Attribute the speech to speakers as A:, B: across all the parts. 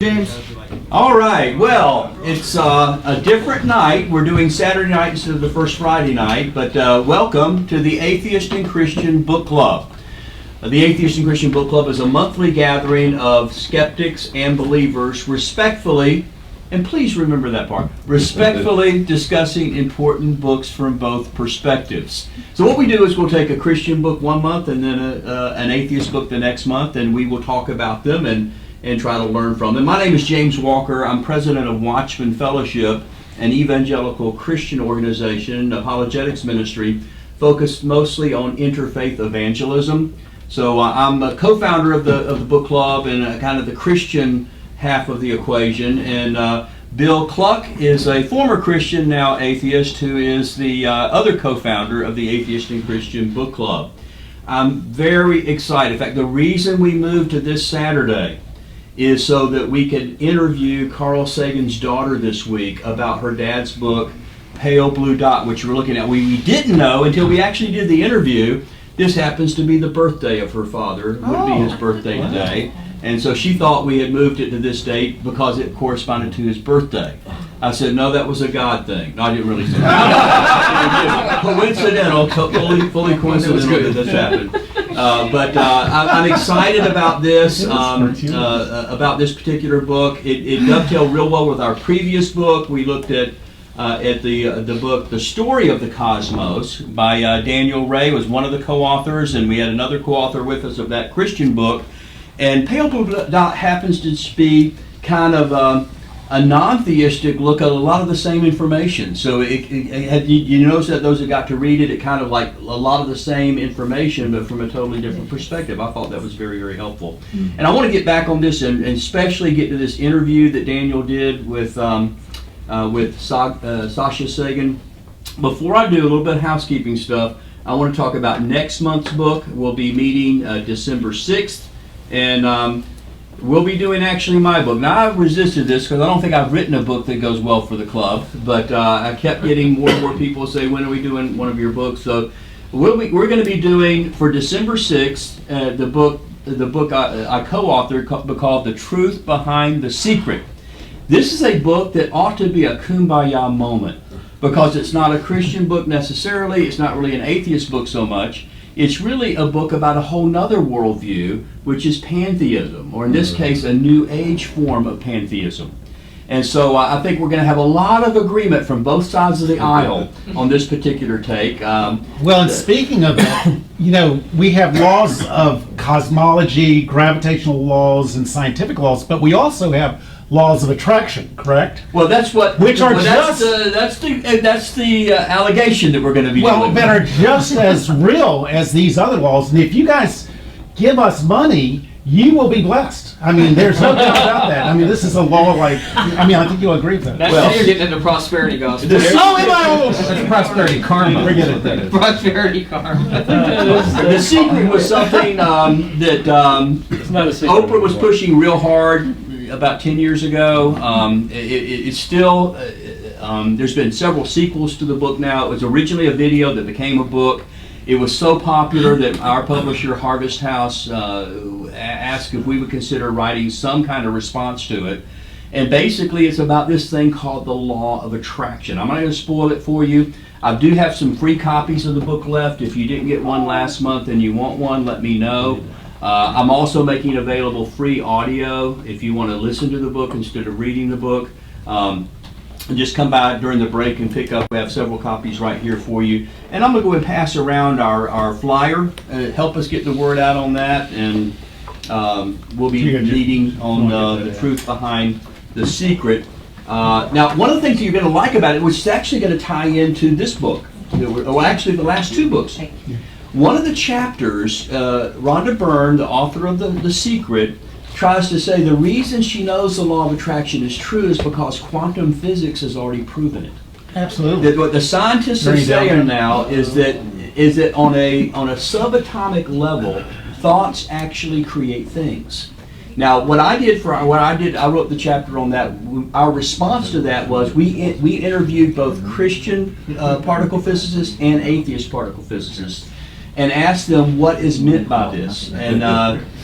A: James?
B: All right, well, it's a different night. We're doing Saturday night instead of the first Friday night, but welcome to the Atheist and Christian Book Club. The Atheist and Christian Book Club is a monthly gathering of skeptics and believers respectfully, and please remember that part, respectfully discussing important books from both perspectives. So what we do is we'll take a Christian book one month and then an atheist book the next month, and we will talk about them and try to learn from them. My name is James Walker. I'm president of Watchman Fellowship, an evangelical Christian organization, apologetics ministry, focused mostly on interfaith evangelism. So I'm a co-founder of the book club and kind of the Christian half of the equation. And Bill Cluck is a former Christian, now atheist, who is the other co-founder of the Atheist and Christian Book Club. I'm very excited. In fact, the reason we moved to this Saturday is so that we could interview Carl Sagan's daughter this week about her dad's book, Pale Blue Dot, which we're looking at. We didn't know until we actually did the interview. This happens to be the birthday of her father. It would be his birthday today. And so she thought we had moved it to this date because it corresponded to his birthday. I said, no, that was a God thing. No, I didn't really say that. Coincidental, fully coincidental that this happened. But I'm excited about this particular book. It dovetailed real well with our previous book. We looked at the book, The Story of the Cosmos, by Daniel Ray, was one of the co-authors, and we had another co-author with us of that Christian book. And Pale Blue Dot happens to be kind of a non-theistic look at a lot of the same information. So you notice that those that got to read it, it kind of like a lot of the same information, but from a totally different perspective. I thought that was very, very helpful. Mm-hmm. And I want to get back on this and especially get to this interview that Daniel did with Sasha Sagan. Before I do, a little bit of housekeeping stuff. I want to talk about next month's book. We'll be meeting December 6th. And we'll be doing actually my book. Now, I've resisted this because I don't think I've written a book that goes well for the club, but I kept getting more and more people say, when are we doing one of your books? So we're going to be doing, for December 6th, the book I co-authored called The Truth Behind the Secret. This is a book that ought to be a kumbaya moment because it's not a Christian book necessarily, it's not really an atheist book so much. It's really a book about a whole nother worldview, which is pantheism, or in this case, a New Age form of pantheism. And so I think we're going to have a lot of agreement from both sides of the aisle on this particular take.
A: Well, and speaking of that, we have laws of cosmology, gravitational laws, and scientific laws, but we also have laws of attraction, correct?
B: Well, that's what.
A: Which are
B: that's the allegation that we're going to be
A: doing.
B: Well,
A: that are just as real as these other laws. And if you guys give us money, you will be blessed. I mean, there's no doubt about that. I mean, this is a law I think you'll agree with that.
C: That's you're getting into prosperity gospel.
A: That's prosperity karma.
C: Forget it. That is. Prosperity karma.
B: The secret was something that Oprah was pushing real hard about 10 years ago. It's still, there's been several sequels to the book now. It was originally a video that became a book. It was so popular that our publisher, Harvest House, asked if we would consider writing some kind of response to it. And basically it's about this thing called the law of attraction. I'm not going to spoil it for you. I do have some free copies of the book left. If you didn't get one last month and you want one, let me know. I'm also making available free audio if you want to listen to the book instead of reading the book. Just come by during the break and pick up. We have several copies right here for you. And I'm going to go and pass around our flyer. Help us get the word out on that. And we'll be meeting on the truth behind the secret. Now, one of the things that you're going to like about it, which is actually going to tie into this book, well, actually the last two books. One of the chapters, Rhonda Byrne, the author of The Secret, tries to say the reason she knows the law of attraction is true is because quantum physics has already proven it.
A: Absolutely.
B: That what the scientists are saying now is that on a subatomic level, thoughts actually create things. Now, I wrote the chapter on that. Our response to that was we interviewed both Christian particle physicists and atheist particle physicists, and asked them what is meant by this. And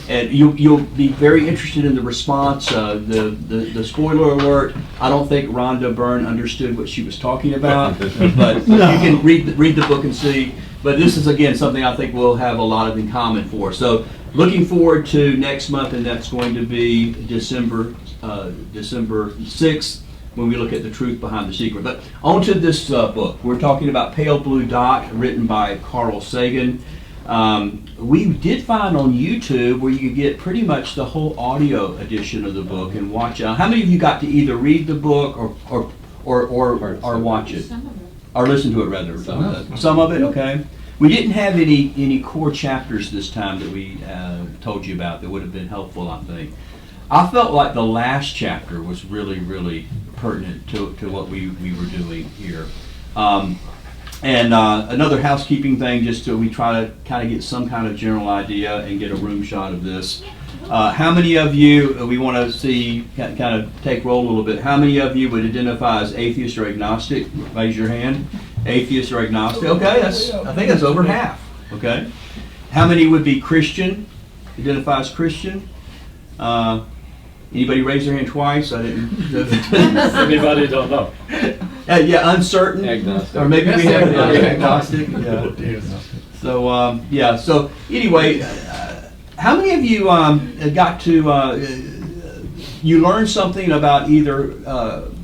B: And you'll be very interested in the response. The spoiler alert, I don't think Rhonda Byrne understood what she was talking about, but you can read the book and see. But this is, again, something I think we'll have a lot of in common for. So looking forward to next month, and that's going to be December 6th, when we look at the truth behind the secret. But on to this book. We're talking about Pale Blue Dot, written by Carl Sagan. We did find on YouTube where you could get pretty much the whole audio edition of the book and watch it. How many of you got to either read the book or watch it? Or listen to it, rather. Some of it, okay. We didn't have any core chapters this time that we told you about that would have been helpful, I think. I felt like the last chapter was really, really pertinent to what we were doing here. And another housekeeping thing, just so we try to kind of get some kind of general idea and get a room shot of this. How many of you, we want to see, kind of take roll a little bit, how many of you would identify as atheist or agnostic? Raise your hand. Atheist or agnostic? Okay, I think that's over half. Okay. How many would be Christian? Identify as Christian? Anybody raise their hand twice? I didn't.
D: Anybody don't know.
B: Yeah, uncertain.
C: Agnostic.
B: Or maybe we have agnostic. Yeah. So So anyway, how many of you got to you learned something about either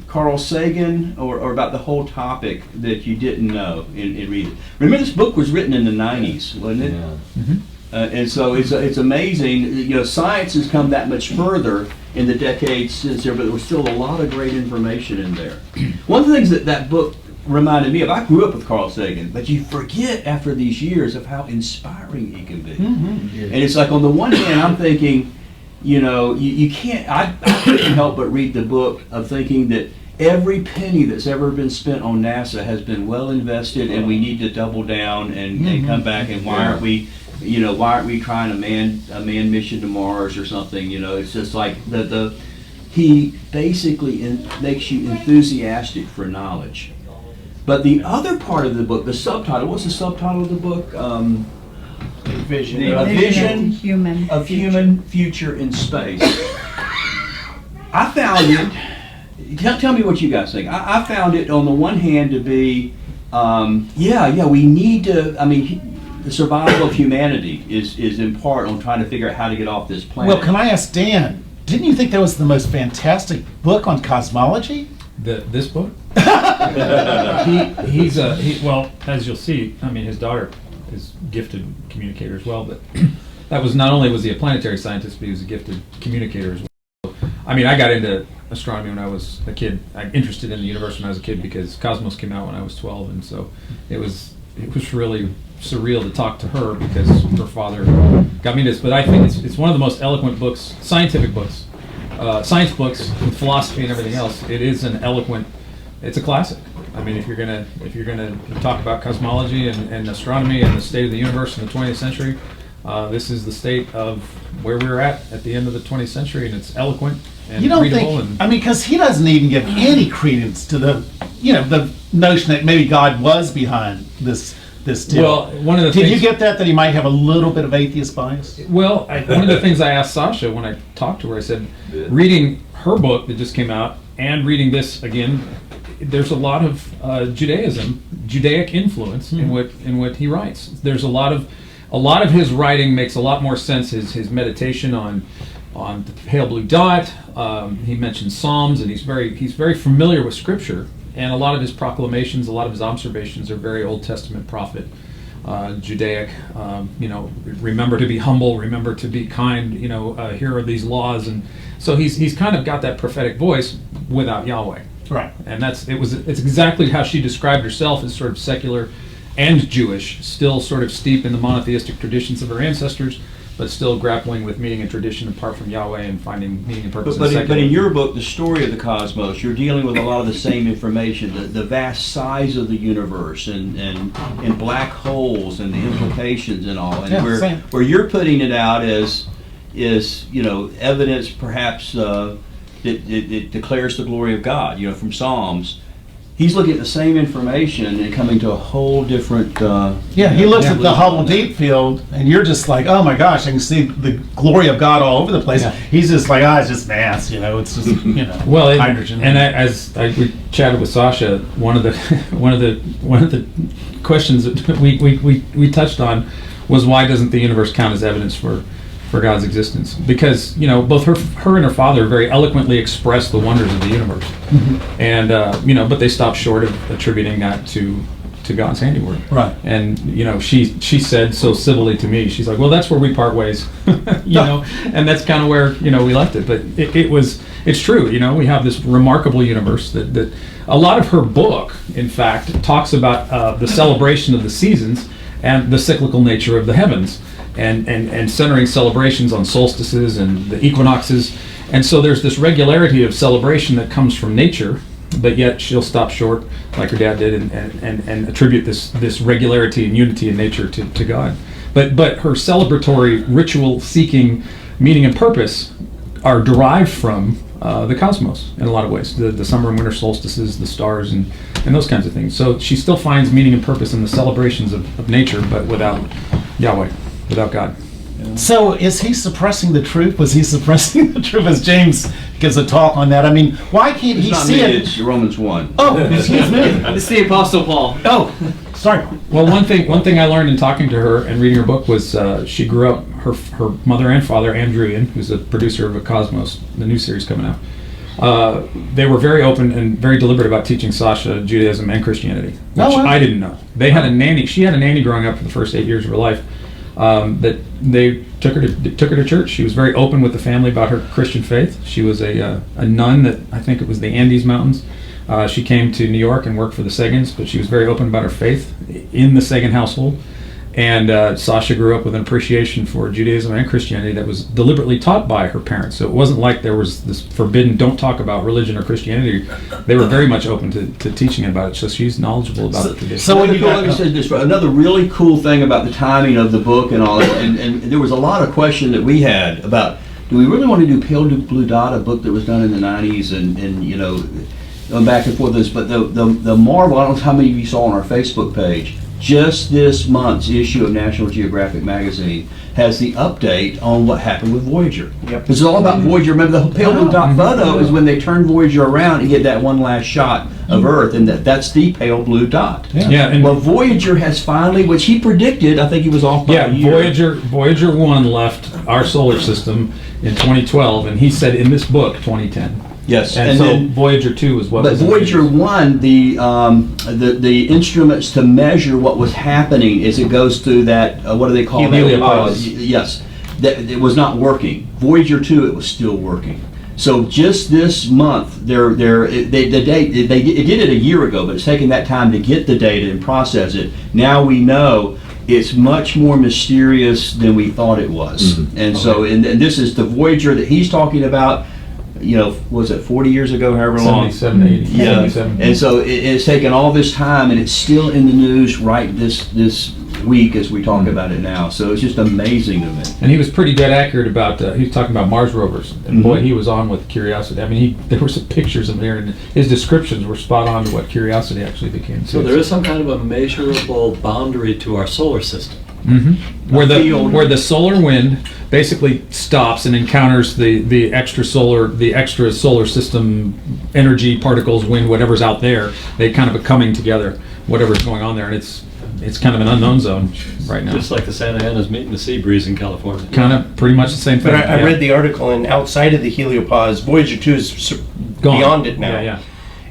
B: Carl Sagan or about the whole topic that you didn't know in reading? Remember, this book was written in the 90s, wasn't it?
C: Yeah.
A: Mm-hmm.
B: And so it's amazing. You know, science has come that much further in the decades since there, but there was still a lot of great information in there. One of the things that book reminded me of, I grew up with Carl Sagan, but you forget after these years of how inspiring he can be.
A: Mm-hmm.
B: And it's like, on the one hand, I'm thinking, you know, you can't, I couldn't help but read the book of thinking that every penny that's ever been spent on NASA has been well invested, and we need to double down and come back, and why aren't we trying a manned mission to Mars or something? You know, it's just like he basically makes you enthusiastic for knowledge. But the other part of the book, the subtitle, what's the subtitle of the book? A vision of human future in space. I found it, tell me what you guys think. I found it, on the one hand, to be, we need to, the survival of humanity is in part on trying to figure out how to get off this planet.
A: Well, can I ask Dan, didn't you think that was the most fantastic book on cosmology?
D: This book? Well, as you'll see, his daughter is a gifted communicator as well, but that was, not only was he a planetary scientist, but he was a gifted communicator as well. I got into astronomy when I was a kid. I'm interested in the universe when I was a kid because Cosmos came out when I was 12, and so it was really surreal to talk to her because her father got me this. But I think it's one of the most eloquent books, scientific books, science books with philosophy and everything else. It is an eloquent. It's a classic. If you're gonna talk about cosmology and astronomy and the state of the universe in the 20th century, this is the state of where we're at the end of the 20th century, and it's eloquent and
A: You don't
D: readable.
A: think? Because he doesn't even give any credence to the notion that maybe God was behind this deal.
D: Well, one of the
A: Did
D: things,
A: you get that he might have a little bit of atheist bias?
D: Well, one of the things I asked Sasha when I talked to her, I said, reading her book that just came out and reading this again, there's a lot of Judaic influence in what he writes. There's a lot of his writing makes a lot more sense. His meditation on the pale blue dot. He mentions Psalms, and he's very familiar with Scripture. And a lot of his proclamations, a lot of his observations are very Old Testament prophet, Judaic. Remember to be humble, remember to be kind. Here are these laws, and so he's kind of got that prophetic voice without Yahweh.
A: Right.
D: And it's exactly how she described herself, as sort of secular and Jewish, still sort of steep in the monotheistic traditions of her ancestors, but still grappling with meaning and tradition apart from Yahweh and finding meaning and purpose.
B: But in your book, The Story of the Cosmos, you're dealing with a lot of the same information, the vast size of the universe and black holes and the implications and all. And where you're putting it out is evidence perhaps that it declares the glory of God, from Psalms. he's looking at the same information and coming to a whole different.
A: Yeah, he looks at the Hubble Deep Field, and you're just like, oh my gosh, I can see the glory of God all over the place.
D: Yeah.
A: He's just like, it's just mass, it's just,
D: Well,
A: hydrogen.
D: we chatted with Sasha, one of the questions that we touched on was, why doesn't the universe count as evidence for God's existence? Because both her and her father very eloquently expressed the wonders of the universe, and but they stopped short of attributing that to God's handiwork.
A: Right.
D: And she said so civilly to me, she's like, well, that's where we part ways, and that's kind of where we left it. But it's true. We have this remarkable universe that a lot of her book, in fact, talks about the celebration of the seasons and the cyclical nature of the heavens, and centering celebrations on solstices and the equinoxes. And so there's this regularity of celebration that comes from nature, but yet she'll stop short, like her dad did, and attribute this regularity and unity in nature to God. But her celebratory, ritual-seeking meaning and purpose are derived from the cosmos in a lot of ways, the summer and winter solstices, the stars, and those kinds of things. So she still finds meaning and purpose in the celebrations of nature, but without Yahweh, without God.
A: So is he suppressing the truth? Was he suppressing the truth as James gives a talk on that? I mean, why can't he
B: It's not
A: see
B: me,
A: it?
B: it's Romans 1.
A: Oh, excuse me.
C: It's the Apostle Paul.
A: Oh, sorry.
D: Well, one thing I learned in talking to her and reading her book was she grew up, her mother and father, Andrew Ian, who's the producer of Cosmos, the new series coming out. They were very open and very deliberate about teaching Sasha Judaism and Christianity, which I didn't know. They had a nanny. She had a nanny growing up for the first 8 years of her life. That they took her to church. She was very open with the family about her Christian faith. She was a nun that, I think it was the Andes Mountains. She came to New York and worked for the Sagans, but she was very open about her faith in the Sagan household. And Sasha grew up with an appreciation for Judaism and Christianity that was deliberately taught by her parents. So it wasn't like there was this forbidden, don't talk about religion or Christianity. They were very much open to teaching about it. So she's knowledgeable about the tradition.
A: So when you
B: let me say this, another really cool thing about the timing of the book and all that, and there was a lot of question that we had about, do we really want to do Pale Blue Dot, a book that was done in the 90s, and going back and forth this, but the marvel, I don't know how many of you saw on our Facebook page, just this month's issue of National Geographic magazine has the update on what happened with Voyager.
A: Yep.
B: It's all about Voyager. Remember, the pale blue dot photo is when they turn Voyager around and get that one last shot of Earth, and that's the pale blue dot.
D: Yeah, and
B: Well, Voyager has finally, which he predicted, I think he was off by a year.
D: Voyager 1 left our solar system in 2012, and he said in this book 2010.
B: Yes,
D: And so Voyager 2 is what
B: But
D: was
B: Voyager
D: introduced.
B: 1, the instruments to measure what was happening as it goes through that, what do they call that?
D: Heliopause.
B: Yes, that it was not working. Voyager 2, it was still working. So just this month, it did it a year ago, but it's taken that time to get the data and process it. Now we know it's much more mysterious than we thought it was.
A: Mm-hmm.
B: And so, and this is the Voyager that he's talking about. Was it 40 years ago, however long?
D: 77, 80,
B: Yeah,
D: 77.
B: and so it's taken all this time, and it's still in the news right this week as we talk about it now. So it's just amazing to me.
D: And he was pretty dead accurate about, he was talking about Mars rovers. And boy, he was on with Curiosity. I mean, there were some pictures of there, and his descriptions were spot on to what Curiosity actually became.
E: So there is some kind of a measurable boundary to our solar system.
D: Mm-hmm. Where the solar wind basically stops and encounters the extra solar system energy, particles, wind, whatever's out there. They kind of are coming together, whatever's going on there, and it's kind of an unknown zone right now.
E: Just like the Santa Ana's meeting the sea breeze in California.
D: Kind of pretty much the same thing.
F: But I read the article, and outside of the heliopause, Voyager 2 is
D: Gone.
F: beyond it now.
D: Yeah, yeah.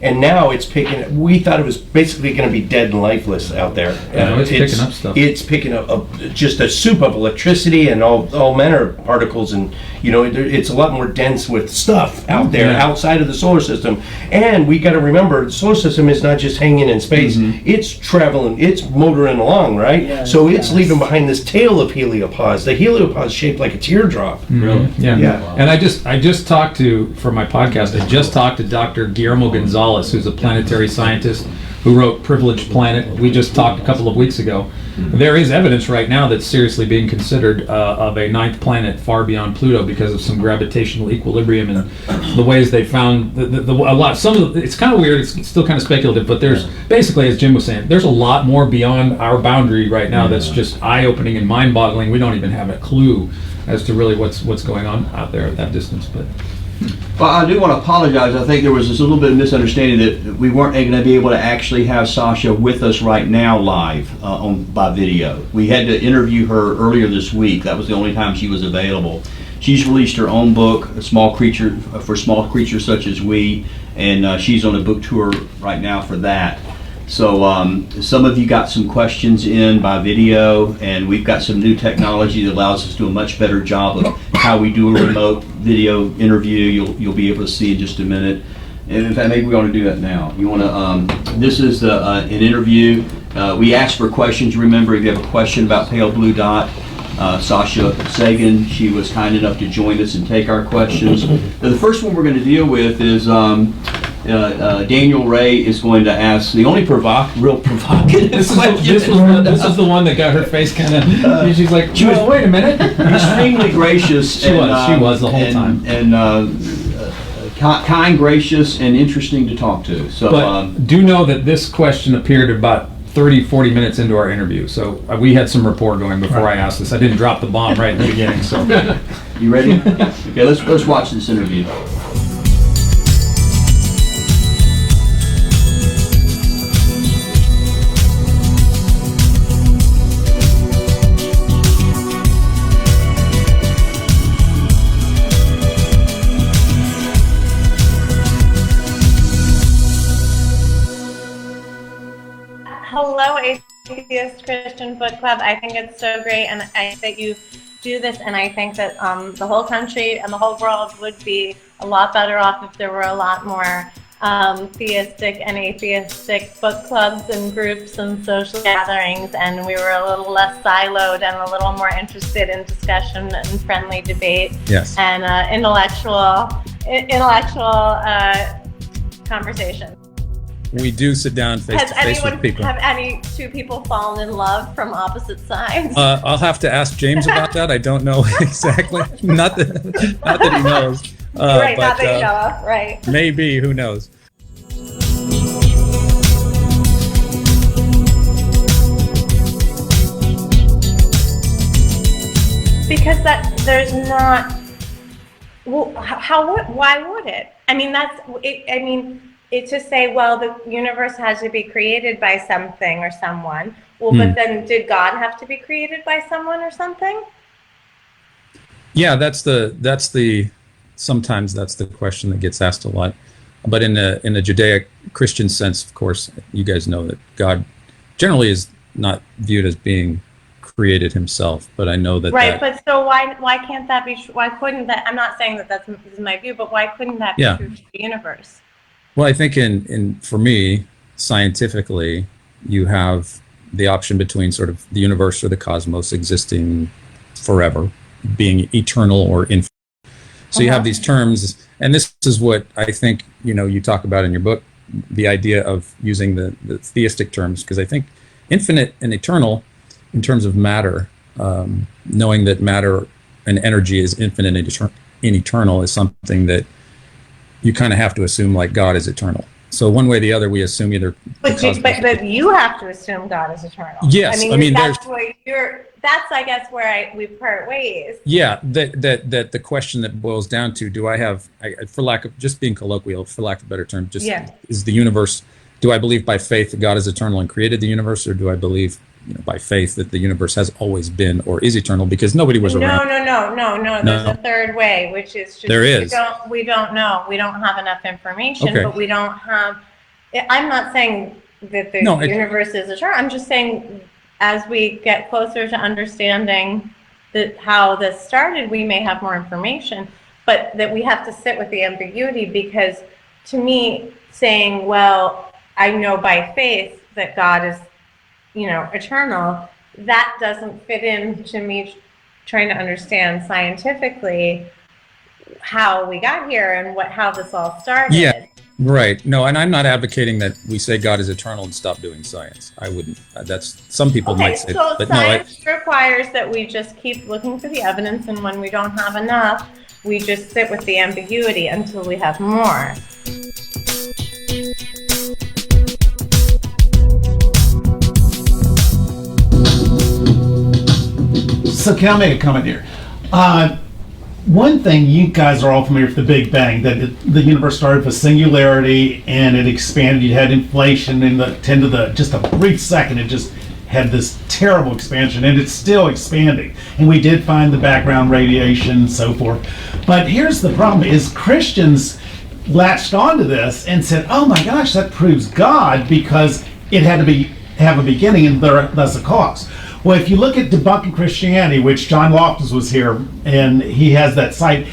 F: And now it's picking. We thought it was basically going to be dead and lifeless out there.
D: Yeah, it's picking up stuff.
F: It's picking up just a soup of electricity and all manner of particles, and it's a lot more dense with stuff out there outside of the solar system. And we got to remember, the solar system is not just hanging in space; it's traveling, it's motoring along, right?
C: Yeah,
F: so it's leaving behind this tail of heliopause. The heliopause is shaped like a teardrop.
E: Really?
D: Yeah.
F: Yeah.
D: And I just talked to, for my podcast, I just talked to Dr. Guillermo Gonzalez, who's a planetary scientist who wrote Privileged Planet. We just talked a couple of weeks ago. There is evidence right now that's seriously being considered of a ninth planet far beyond Pluto because of some gravitational equilibrium and the ways they found a lot. It's kind of weird. It's still kind of speculative, but there's basically, as Jim was saying, there's a lot more beyond our boundary right now that's just eye-opening and mind-boggling. We don't even have a clue as to really what's going on out there at that distance. But
B: well, I do want to apologize. I think there was this little bit of misunderstanding that we weren't going to be able to actually have Sasha with us right now live by video. We had to interview her earlier this week. That was the only time she was available. She's released her own book, A Small Creature for Small Creatures Such as We, and she's on a book tour right now for that. So some of you got some questions in by video, and we've got some new technology that allows us to do a much better job of how we do a remote video interview. You'll be able to see in just a minute. And in fact, maybe we ought to do that now. You want to? This is an interview. We asked for questions. Remember, if you have a question about Pale Blue Dot, Sasha Sagan, she was kind enough to join us and take our questions. Now, the first one we're going to deal with is Daniel Ray is going to ask the only real provocative question.
D: This is the one that got her face kind of. She's like, wait a minute.
B: Extremely gracious.
D: She was the whole time.
B: And kind, gracious, and interesting to talk to. So,
D: but do know that this question appeared about 30-40 minutes into our interview, so we had some rapport going before I asked this. I didn't drop the bomb right in the beginning. So,
B: you ready? Okay, let's watch this interview.
G: Hello, Atheist Christian Book Club. I think it's so great, and I think that you do this, and I think that the whole country and the whole world would be a lot better off if there were a lot more theistic and atheistic book clubs and groups and social gatherings, and we were a little less siloed and a little more interested in discussion and friendly debate.
D: Yes.
G: And intellectual conversation.
D: We do sit down face to face with people.
G: Have any two people fallen in love from opposite sides?
D: I'll have to ask James about that. I don't know exactly. Not that he knows.
G: Right,
D: but,
G: not that you know of, right.
D: Maybe, who knows?
G: Because there's not. Well, why would it? I mean, that's it. I mean, it's to say, well, the universe has to be created by something or someone. Well, but then did God have to be created by someone or something?
D: Yeah, sometimes that's the question that gets asked a lot. But in a Judeo-Christian sense, of course, you guys know that God generally is not viewed as being created himself. But I know that.
G: Right, but so why can't that be? Why couldn't that? I'm not saying that this is my view, but why couldn't that be true for the universe?
D: Well, I think for me, scientifically, you have the option between sort of the universe or the cosmos existing forever, being eternal or infinite. So you have these terms, and this is what I think, you talk about in your book, the idea of using the theistic terms, because I think infinite and eternal in terms of matter, knowing that matter and energy is infinite and eternal is something that you kind of have to assume like God is eternal. So one way or the other, we assume either.
G: But you have to assume God is eternal.
D: Yes, I mean
G: that's I guess where we part ways.
D: Yeah, that the question that boils down to, do I have, for lack of just being colloquial, for lack of a better term, is the universe? Do I believe by faith that God is eternal and created the universe, or do I believe by faith that the universe has always been or is eternal because nobody was around?
G: No. There's a third way, which is just
D: there is.
G: We don't know. We don't have enough information, but we don't have. I'm not saying that the universe is eternal. I'm just saying, as we get closer to understanding how this started, we may have more information, but that we have to sit with the ambiguity, because to me, saying, well, I know by faith that God is eternal, that doesn't fit into me trying to understand scientifically how we got here and how this all started.
D: Yeah,
H: Right. No, and I'm not advocating that we say God is eternal and stop doing science. I wouldn't. That's some people
G: Okay,
H: might say,
G: so
H: but no.
G: science requires that we just keep looking for the evidence, and when we don't have enough, we just sit with the ambiguity until we have more.
A: So can I make a comment here? One thing, you guys are all familiar with the Big Bang, that the universe started with singularity and it expanded. You had inflation in just a brief second, it just had this terrible expansion, and it's still expanding. And we did find the background radiation and so forth. But here's the problem, is Christians latched onto this and said, oh my gosh, that proves God, because it had to have a beginning and thus a cause. Well, if you look at Debunking Christianity, which John Loftus was here, and he has that site,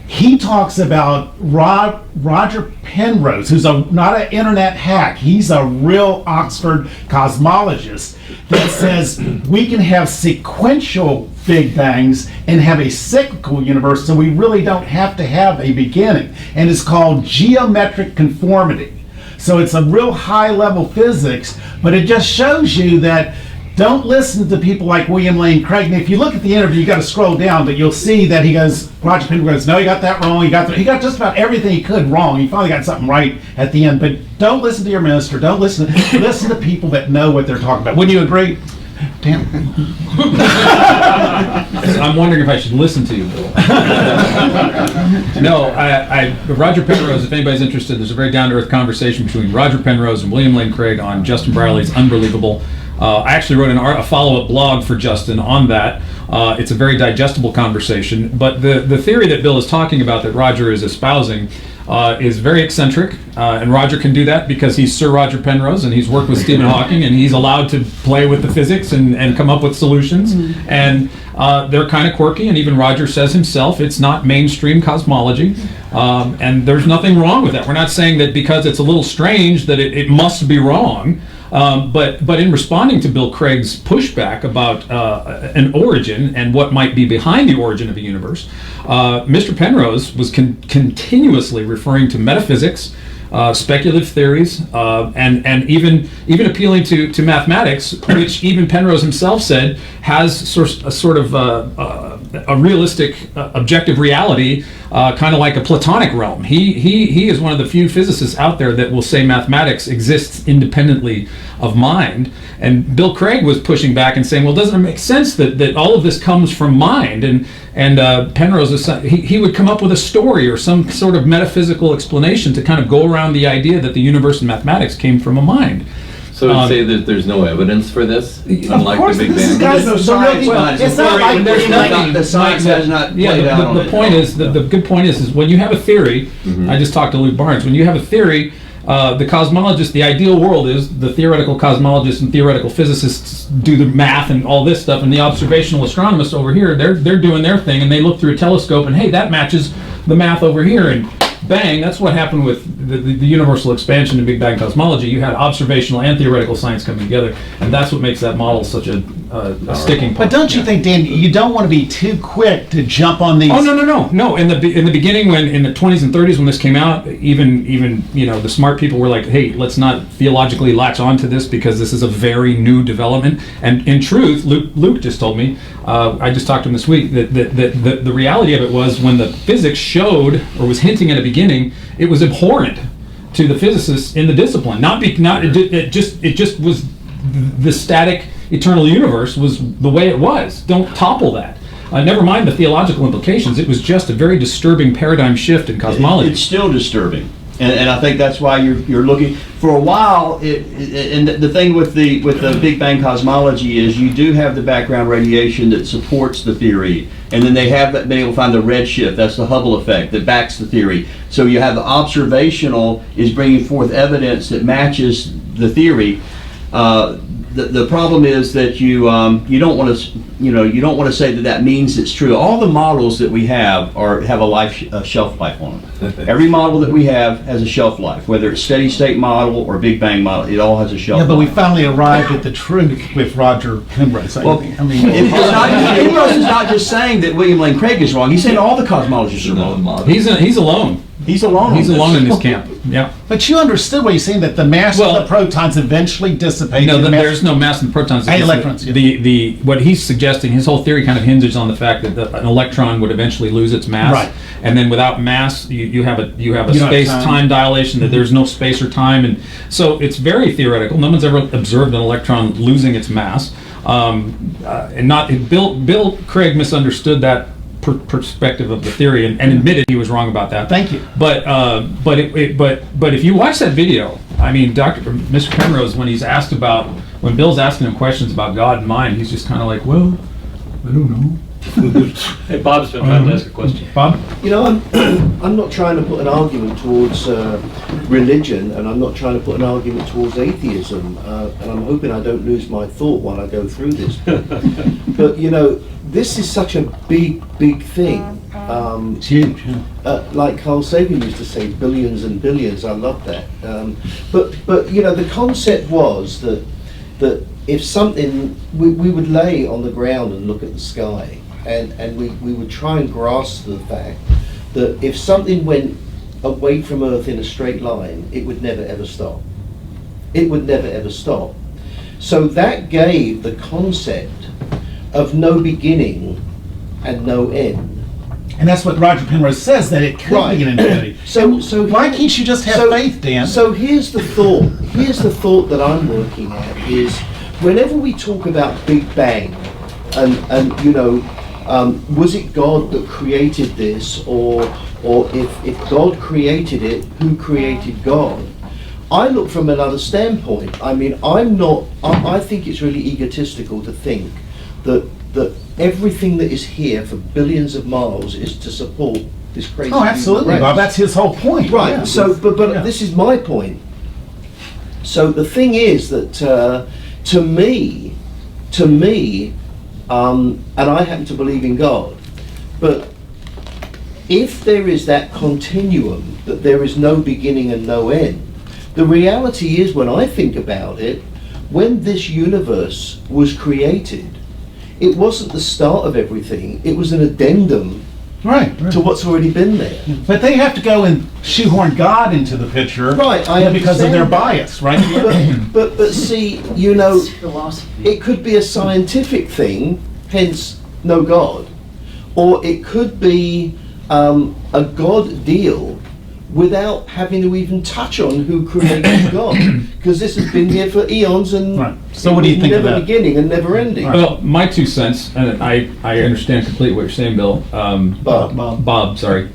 A: he talks about Roger Penrose, who's not an internet hack. He's a real Oxford cosmologist that says we can have sequential Big Bangs and have a cyclical universe, so we really don't have to have a beginning. And it's called geometric conformity. So it's a real high-level physics, but it just shows you that don't listen to people like William Lane Craig. And if you look at the interview, you got to scroll down, but you'll see that he goes, Roger Penrose goes, no, you got that wrong. He got just about everything he could wrong. He finally got something right at the end. But don't listen to your minister. Don't listen to people that know what they're talking about. Wouldn't you agree? Damn.
D: I'm wondering if I should listen to you, Bill. No, Roger Penrose, if anybody's interested, there's a very down-to-earth conversation between Roger Penrose and William Lane Craig on Justin Brierley's Unbelievable. I actually wrote a follow-up blog for Justin on that. It's a very digestible conversation, but the theory that Bill is talking about, that Roger is espousing, is very eccentric, and Roger can do that because he's Sir Roger Penrose and he's worked with Stephen Hawking, and he's allowed to play with the physics and come up with solutions. And they're kind of quirky, and even Roger says himself it's not mainstream cosmology, and there's nothing wrong with that. We're not saying that because it's a little strange that it must be wrong. But in responding to Bill Craig's pushback about an origin and what might be behind the origin of a universe, Mr. Penrose was continuously referring to metaphysics, speculative theories, and even appealing to mathematics, which even Penrose himself said has a realistic, objective reality, kind of like a Platonic realm. He is one of the few physicists out there that will say mathematics exists independently of mind. And Bill Craig was pushing back and saying, well, doesn't it make sense that all of this comes from mind? And Penrose, he would come up with a story or some sort of metaphysical explanation to kind of go around the idea that the universe and mathematics came from a mind.
I: So to say that there's no evidence for this, unlike
A: course,
I: the Big
A: this is
I: Bang?
A: guys,
B: The
A: science
B: it's not like the science has not played out on
D: the
B: it.
D: point is, the good point is when you have a theory, I just talked to Luke Barnes, when you have a theory, the cosmologist, the ideal world is the theoretical cosmologists and theoretical physicists do the math and all this stuff, and the observational astronomers over here, they're doing their thing, and they look through a telescope, and hey, that matches the math over here, and bang, that's what happened with the universal expansion in Big Bang cosmology. You had observational and theoretical science coming together, and that's what makes that model such a sticking point.
A: But don't you think, Dan, you don't want to be too quick to jump on these?
D: Oh, no. In the beginning, when in the 20s and 30s when this came out, even the smart people were like, hey, let's not theologically latch onto this because this is a very new development. And in truth, Luke just told me, I just talked to him this week, that the reality of it was when the physics showed or was hinting at a beginning, it was abhorrent to the physicists in the discipline. It just was the static eternal universe was the way it was. Don't topple that. Never mind the theological implications. It was just a very disturbing paradigm shift in cosmology.
B: It's still disturbing, and I think that's why you're looking for a while. And the thing with the Big Bang cosmology is you do have the background radiation that supports the theory, and then they have been able to find the redshift. That's the Hubble effect that backs the theory. So you have the observational is bringing forth evidence that matches the theory. The problem is that you don't want to say that means it's true. All the models that we have have a shelf life on them. Every model that we have has a shelf life, whether it's steady state model or Big Bang model. It all has a shelf life.
A: Yeah, but we finally arrived at the truth with Roger Penrose.
B: Penrose is not just saying that William Lane Craig is wrong. He's saying all the cosmologists are wrong.
D: He's alone.
A: He's alone.
D: He's alone in his camp. Yeah.
A: But you understood what you're saying, that the mass of the protons eventually dissipate.
D: No, there's no mass in the protons.
A: And electrons. Yeah.
D: The what he's suggesting, his whole theory kind of hinges on the fact that an electron would eventually lose its mass.
A: Right.
D: And then without mass, you have a space-time dilation, that there's no space or time, and so it's very theoretical. No one's ever observed an electron losing its mass. And not Bill Craig misunderstood that perspective of the theory and admitted he was wrong about that.
A: Thank you.
D: But if you watch that video, I mean, Mr. Penrose, when Bill's asking him questions about God and mind, he's just kind of like, well, I don't know.
E: Hey, Bob's been trying to ask a question.
D: Bob?
J: You know, I'm not trying to put an argument towards religion, and I'm not trying to put an argument towards atheism, and I'm hoping I don't lose my thought while I go through this. But you know, this is such a big thing.
A: It's huge.
J: Like Carl Sagan used to say, billions and billions. I love that. But you know, the concept was that if something, we would lay on the ground and look at the sky. And we would try and grasp the fact that if something went away from Earth in a straight line, it would never ever stop. It would never ever stop. So that gave the concept of no beginning and no end.
A: And that's what Roger Penrose says, that it could be an infinity.
J: So
A: why can't you just have faith, Dan?
J: So here's the thought. Here's the thought that I'm working at is, whenever we talk about Big Bang, and you know, was it God that created this, or if God created it, who created God? I look from another standpoint. I mean, I think it's really egotistical to think that everything that is here for billions of miles is to support this crazy.
A: Oh, absolutely, Bob. That's his whole point.
J: Right.
A: Yeah.
J: So, but this is my point. So the thing is that to me, and I happen to believe in God, but if there is that continuum, that there is no beginning and no end, the reality is, when I think about it, when this universe was created, it wasn't the start of everything, it was an addendum
A: right.
J: to what's already been there.
A: But they have to go and shoehorn God into the picture,
J: right?
A: Because of their bias, right?
J: but see, you know, it could be a scientific thing, hence no God, or it could be a God deal without having to even touch on who created God, because this has been here for eons, and
A: right. So what do you think of that?
J: Never beginning and never ending.
D: Right. Well, my 2 cents, and I understand completely what you're saying, Bill. Bob, sorry.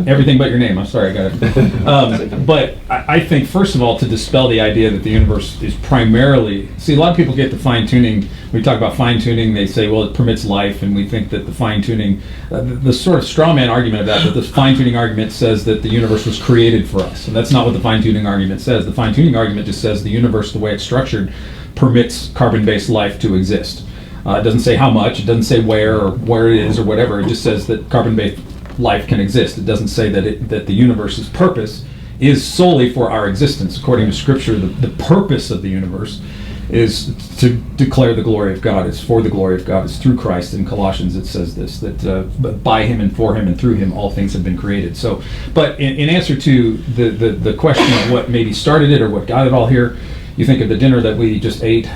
D: Everything but your name. I'm sorry, I got it. But I think, first of all, to dispel the idea that the universe is primarily... See, a lot of people get the fine-tuning. We talk about fine-tuning, they say, well, it permits life, and we think that the fine-tuning... the sort of straw man argument of that this fine-tuning argument says that the universe was created for us. And that's not what the fine-tuning argument says. The fine-tuning argument just says the universe, the way it's structured, permits carbon-based life to exist. It doesn't say how much, it doesn't say where it is or whatever. It just says that carbon-based life can exist. It doesn't say that the universe's purpose is solely for our existence. According to Scripture, the purpose of the universe is to declare the glory of God. It's for the glory of God. It's through Christ. In Colossians it says this, that by Him and for Him and through Him all things have been created. So, but in answer to the question of what maybe started it or what got it all here, you think of the dinner that we just ate,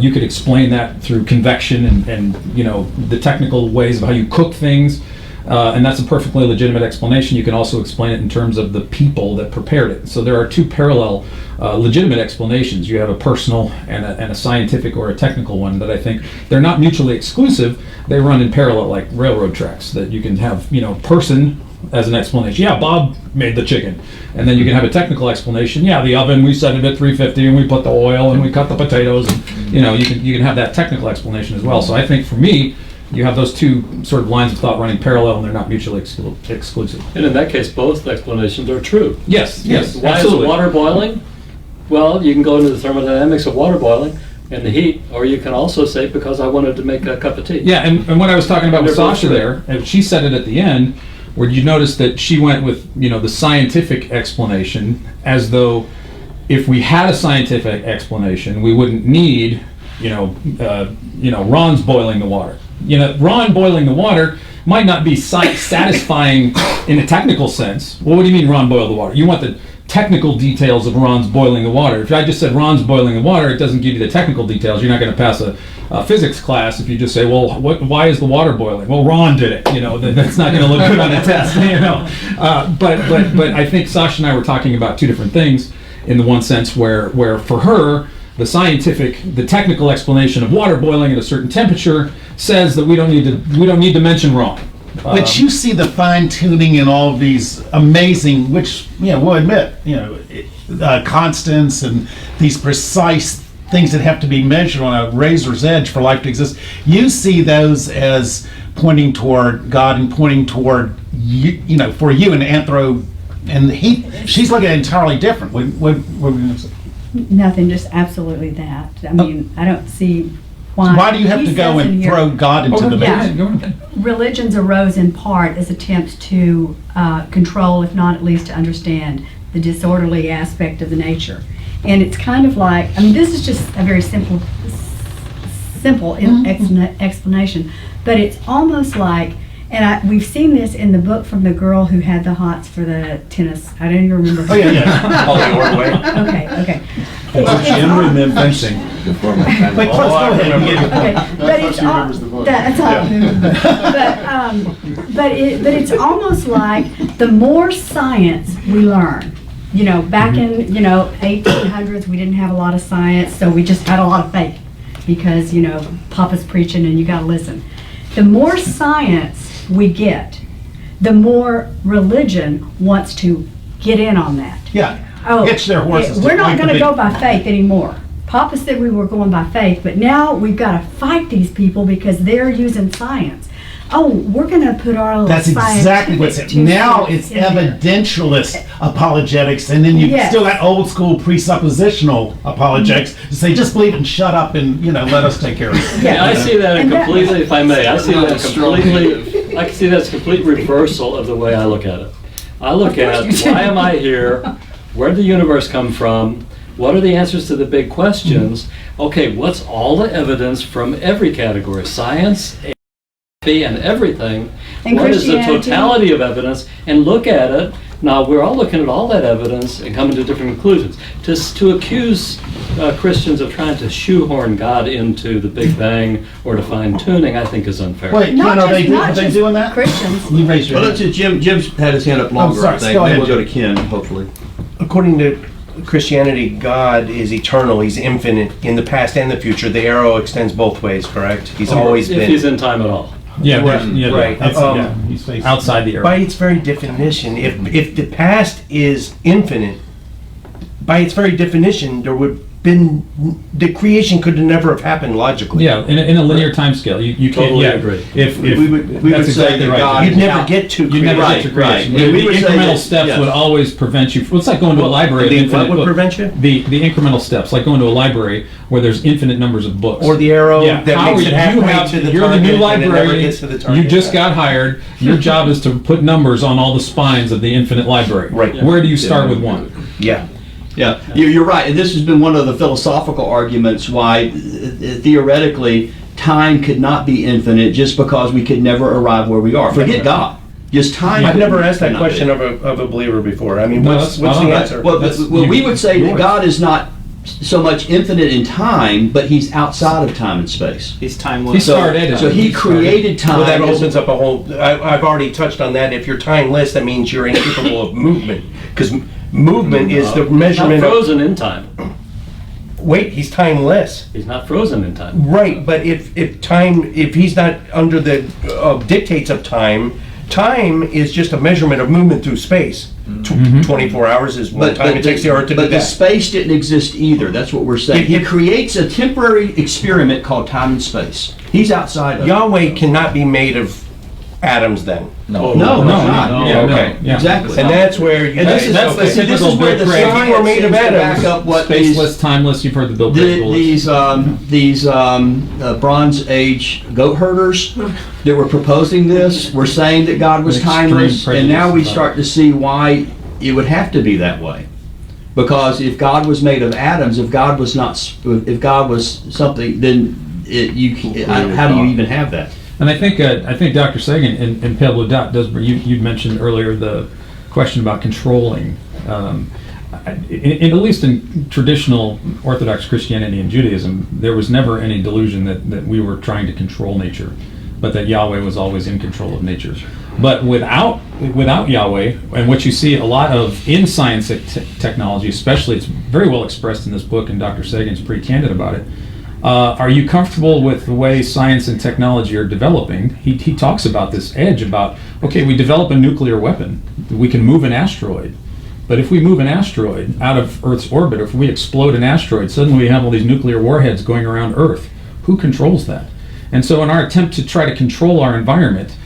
D: you could explain that through convection and you know, the technical ways of how you cook things. And that's a perfectly legitimate explanation. You can also explain it in terms of the people that prepared it. So there are 2 parallel legitimate explanations. You have a personal and a scientific or a technical one that I think they're not mutually exclusive. They run in parallel like railroad tracks, that you can have, you know, person as an explanation. Yeah, Bob made the chicken. And then you can have a technical explanation. Yeah, the oven, we set it at 350 and we put the oil and we cut the potatoes. And, you know, you can have that technical explanation as well. So I think for me, you have those 2 sort of lines of thought running parallel, and they're not mutually exclusive.
E: And in that case, both explanations are true.
D: Yes,
E: Why
D: absolutely.
E: is water boiling? Well, you can go into the thermodynamics of water boiling and the heat, or you can also say, because I wanted to make a cup of tea.
D: Yeah, and what I was talking about with Sasha there, and she said it at the end, where you notice that she went with, you know, the scientific explanation, as though if we had a scientific explanation, we wouldn't need, Ron's boiling the water. You know, Ron boiling the water might not be satisfying in a technical sense. Well, what do you mean Ron boiled the water? You want the technical details of Ron's boiling the water. If I just said Ron's boiling the water, it doesn't give you the technical details. You're not going to pass a physics class if you just say, well, why is the water boiling? Well, Ron did it. That's not going to look good on a test. But I think Sasha and I were talking about two different things in the one sense where for her, the technical explanation of water boiling at a certain temperature says that we don't need to mention Ron.
A: But you see the fine tuning in all of these amazing, which we'll admit, constants and these precise things that have to be measured on a razor's edge for life to exist. You see those as pointing toward God and pointing toward you, for you and Anthro, and she's looking at it entirely different. What were we going to say?
K: Nothing, just absolutely that. I mean, I don't see why.
A: Why do you have to go and throw God into the mix?
K: Religions arose in part as attempts to control, if not at least to understand, the disorderly aspect of the nature. And it's kind of like, this is just a very simple explanation, but it's almost like, and we've seen this in the book from the girl who had the hots for the tennis. I don't even remember.
F: Oh, yeah. Holly Ordway.
K: Okay.
D: Jim remembers fencing.
A: Wait, go ahead.
K: Okay, but it's all, that's all. But it's almost like the more science we learn. Back in 1800s, we didn't have a lot of science, so we just had a lot of faith because Papa's preaching and you got to listen. The more science we get, the more religion wants to get in on that.
A: Yeah. Hitch their horses.
K: We're not going to go by faith anymore. Papa said we were going by faith, but now we've got to fight these people because they're using science. Oh, we're going to put our little
A: That's exactly what's happening. Now it's evidentialist apologetics, and then you've still got old school presuppositional apologetics to say, just believe it and shut up and, let us take care of it.
E: Yeah, I see that completely, if I may, I see that completely, I can see that's a complete reversal of the way I look at it. I look at, why am I here? Where did the universe come from? What are the answers to the big questions? Okay, what's all the evidence from every category? Science, and everything.
K: And
E: what is the totality of evidence? And look at it. Now, we're all looking at all that evidence and coming to different conclusions. To accuse Christians of trying to shoehorn God into the Big Bang or to fine-tuning, I think is unfair.
A: Wait, Ken, are they doing that?
K: Christians.
A: You raise your hand.
B: Jim's had his hand up longer, I think. Then we'll go to Ken, hopefully.
F: According to Christianity, God is eternal. He's infinite in the past and the future. The arrow extends both ways, correct? He's always been.
E: If he's in time at all.
D: Yeah,
F: right.
D: He's outside the area.
F: By its very definition, if the past is infinite, by its very definition, there would the creation could never have happened logically.
D: Yeah, in a linear time scale, you can't.
E: Totally agree.
D: If
B: we would say that God,
F: you'd never get to creation.
D: You'd never get to creation.
B: Right.
D: The incremental steps would always prevent you. It's like going to a library.
F: What would prevent you?
D: The incremental steps, like going to a library where there's infinite numbers of books.
F: Or the arrow
D: that
F: makes it halfway to the
D: You're the new
F: target and it never
D: librarian.
F: gets to the target.
D: You just got hired. Your job is to put numbers on all the spines of the infinite library.
F: Right.
D: Where do you start with one?
F: Yeah.
B: Yeah, you're right. And this has been one of the philosophical arguments why, theoretically, time could not be infinite just because we could never arrive where we are. Forget God. Just time.
F: I've never asked that question of a believer before. I mean, what's the answer?
B: Well, we would say that God is not so much infinite in time, but he's outside of time and space.
C: He's timeless.
B: So he created time.
F: Well, that opens up a whole. I've already touched on that. If you're timeless, that means you're incapable of movement, because movement is the measurement.
E: Not frozen in time.
F: Wait, he's timeless.
E: He's not frozen in time.
F: Right, but if he's not under the dictates of time. Time is just a measurement of movement through space. 24 hours is what time it takes the Earth to do that.
B: But the space didn't exist either. That's what we're saying. He creates a temporary experiment called time and space. He's outside of
F: Yahweh cannot be made of atoms then.
B: No,
F: Okay.
B: Exactly.
F: And that's where you
D: That's
B: this is where the
F: science
B: were made of atoms. Back up what
D: Spaceless, timeless. You've heard the Bill Gates bullets.
B: These Bronze Age goat herders that were proposing this were saying that God was timeless, and now we start to see why it would have to be that way. Because if God was made of atoms, if God was something, then how do you even have that?
D: And I think Dr. Sagan in Pale Blue Dot does. You mentioned earlier the question about controlling. At least in traditional Orthodox Christianity and Judaism, there was never any delusion that we were trying to control nature, but that Yahweh was always in control of nature. But without Yahweh, and what you see a lot of in science technology, especially, it's very well expressed in this book, and Dr. Sagan's pretty candid about it. Are you comfortable with the way science and technology are developing? He talks about this edge about, okay, we develop a nuclear weapon, we can move an asteroid. But if we move an asteroid out of Earth's orbit, or if we explode an asteroid, suddenly we have all these nuclear warheads going around Earth. Who controls that? And so in our attempt to try to control our environment,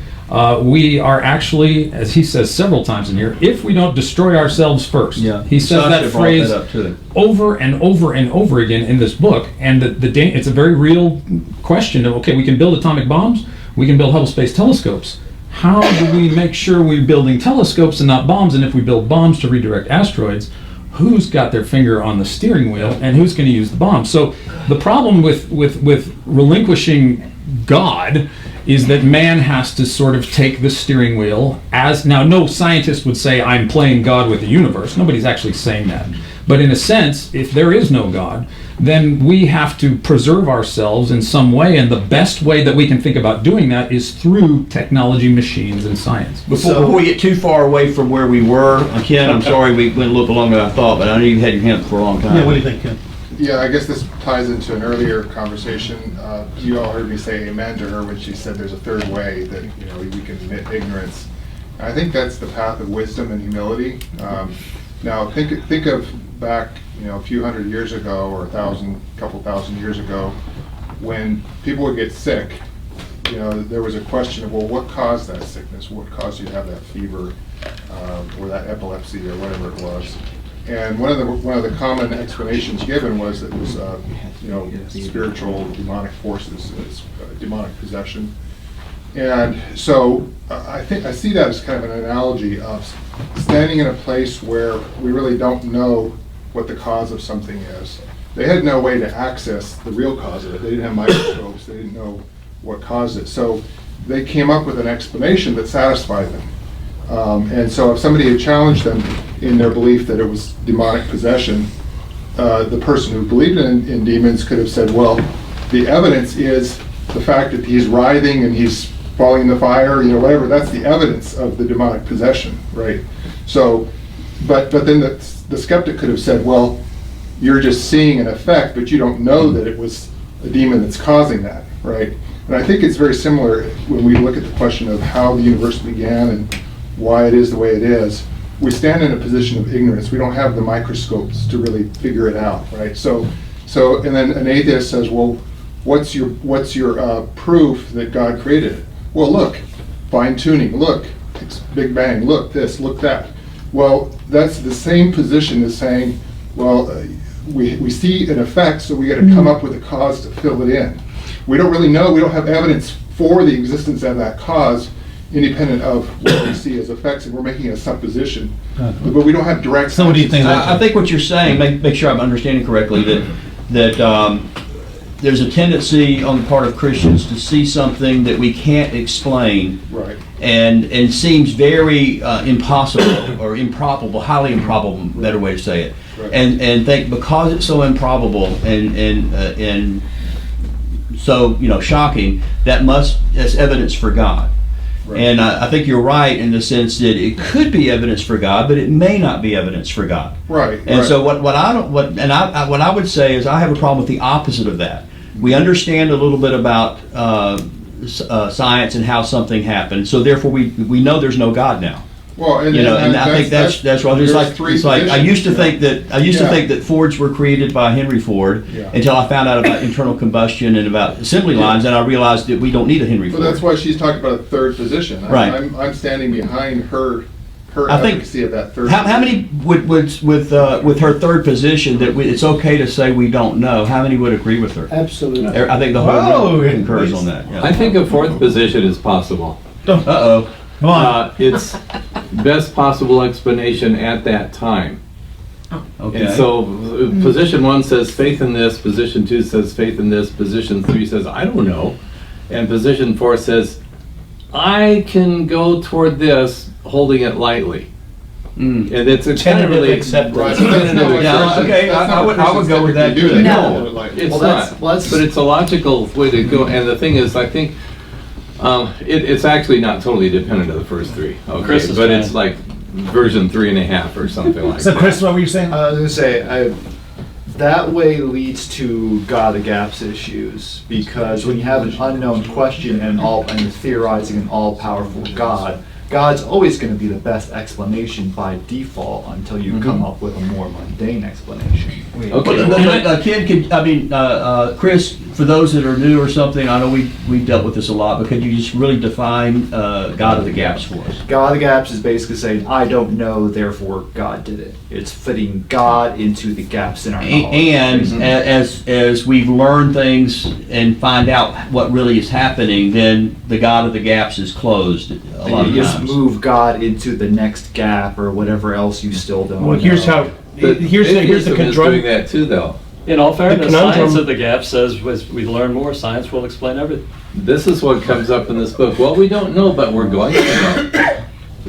D: we are actually, as he says several times in here, if we don't destroy ourselves first.
B: Yeah.
D: He says
B: Sasha
D: that phrase
B: brought that up too.
D: over and over and over again in this book, and it's a very real question of, okay, we can build atomic bombs, we can build Hubble Space Telescopes. How do we make sure we're building telescopes and not bombs? And if we build bombs to redirect asteroids, who's got their finger on the steering wheel and who's going to use the bomb? So the problem with relinquishing God is that man has to sort of take the steering wheel. As now, no scientist would say, I'm playing God with the universe. Nobody's actually saying that. But in a sense, if there is no God, then we have to preserve ourselves in some way, and the best way that we can think about doing that is through technology, machines, and science.
B: Before we get too far away from where we were, Ken, I'm sorry we went a little bit longer than I thought, but I know you've had your hand up for a long time.
A: Yeah, what do you think, Ken?
L: Yeah, I guess this ties into an earlier conversation. You all heard me say amen to her when she said there's a third way that we can admit ignorance. I think that's the path of wisdom and humility. Now think of back a few hundred years ago, or couple thousand years ago, when people would get sick. There was a question of, well, what caused that sickness? What caused you to have that fever or that epilepsy or whatever it was? And one of the common explanations given was that it was spiritual demonic forces, demonic possession. And so I see that as kind of an analogy of standing in a place where we really don't know what the cause of something is. They had no way to access the real cause of it. They didn't have microscopes. They didn't know what caused it. So they came up with an explanation that satisfied them. And so if somebody had challenged them in their belief that it was demonic possession, the person who believed in demons could have said, well, the evidence is the fact that he's writhing and he's falling in the fire, whatever, that's the evidence of the demonic possession, right? So, but then the skeptic could have said, well, you're just seeing an effect, but you don't know that it was a demon that's causing that, right? And I think it's very similar when we look at the question of how the universe began and why it is the way it is. We stand in a position of ignorance. We don't have the microscopes to really figure it out, right? So, and then an atheist says, well, what's your proof that God created it? Well, look, fine tuning. Look, it's Big Bang. Look this. Look that. Well, that's the same position as saying, well, we see an effect, so we got to come up with a cause to fill it in. We don't really know. We don't have evidence for the existence of that cause, independent of what we see as effects, and we're making a supposition, but we don't have direct.
A: So what do you think?
B: I think what you're saying, make sure I'm understanding correctly, that there's a tendency on the part of Christians to see something that we can't explain,
L: right,
B: and seems very impossible or improbable, highly improbable, better way to say it, right, and think because it's so improbable and so shocking, that's evidence for God. Right. And I think you're right in the sense that it could be evidence for God, but it may not be evidence for God.
L: Right.
B: And
L: right.
B: so what I would say is I have a problem with the opposite of that. We understand a little bit about science and how something happened, so therefore we know there's no God now.
L: Well, and
B: I think that's wrong. It's like I used to think that Fords were created by Henry Ford until I found out about internal combustion and about assembly lines, and I realized that we don't need a Henry Ford.
L: Well, that's why she's talking about a third position.
B: Right.
L: I'm standing behind her efficacy of that third.
B: How many would with her third position that it's okay to say we don't know? How many would agree with her?
J: Absolutely.
B: I think the whole room concurs on that. Yeah.
I: I think a fourth position is possible.
B: Uh-oh.
A: Come on.
I: It's best possible explanation at that time.
B: Okay.
I: And so position 1 says faith in this, position 2 says faith in this, position 3 says I don't know. And position 4 says, I can go toward this holding it lightly. And it's a
F: Tentative acceptance.
L: Right, so that's not like
B: Yeah,
L: Christians-
B: okay,
L: that's
B: I
L: not
B: would-
L: what
B: I would go with
L: Christians
B: that
L: typically
B: too.
L: do. They
K: No.
L: do it like-
I: It's
C: Well,
I: not,
C: that's-
I: but it's a logical way to go. And the thing is, I think it's actually not totally dependent of the first three. Okay,
E: Chris is
I: but
E: fine.
I: it's like version 3.5 or something like
A: So
I: that.
A: Chris, what were you saying?
M: I was gonna say, that way leads to God of gaps issues, because when you have an unknown question and you're theorizing an all-powerful God, God's always going to be the best explanation by default until you come up with a more mundane explanation.
B: But Ken, Chris, for those that are new or something, I know we've dealt with this a lot, but could you just really define God of the gaps for us?
M: God of the gaps is basically saying, I don't know, therefore God did it. It's fitting God into the gaps in our knowledge.
B: And as we've learned things and find out what really is happening, then the God of the gaps is closed a lot
M: And
B: of
M: you just
B: times.
M: move God into the next gap or whatever else you still don't know.
F: Well, here's how,
I: But
F: here's the
I: atheism is
F: conundrum.
I: doing that too, though.
E: In all fairness,
F: conundrum-
E: science of the gap says as we learn more, science will explain everything.
I: This is what comes up in this book. Well, we don't know, but we're going to know.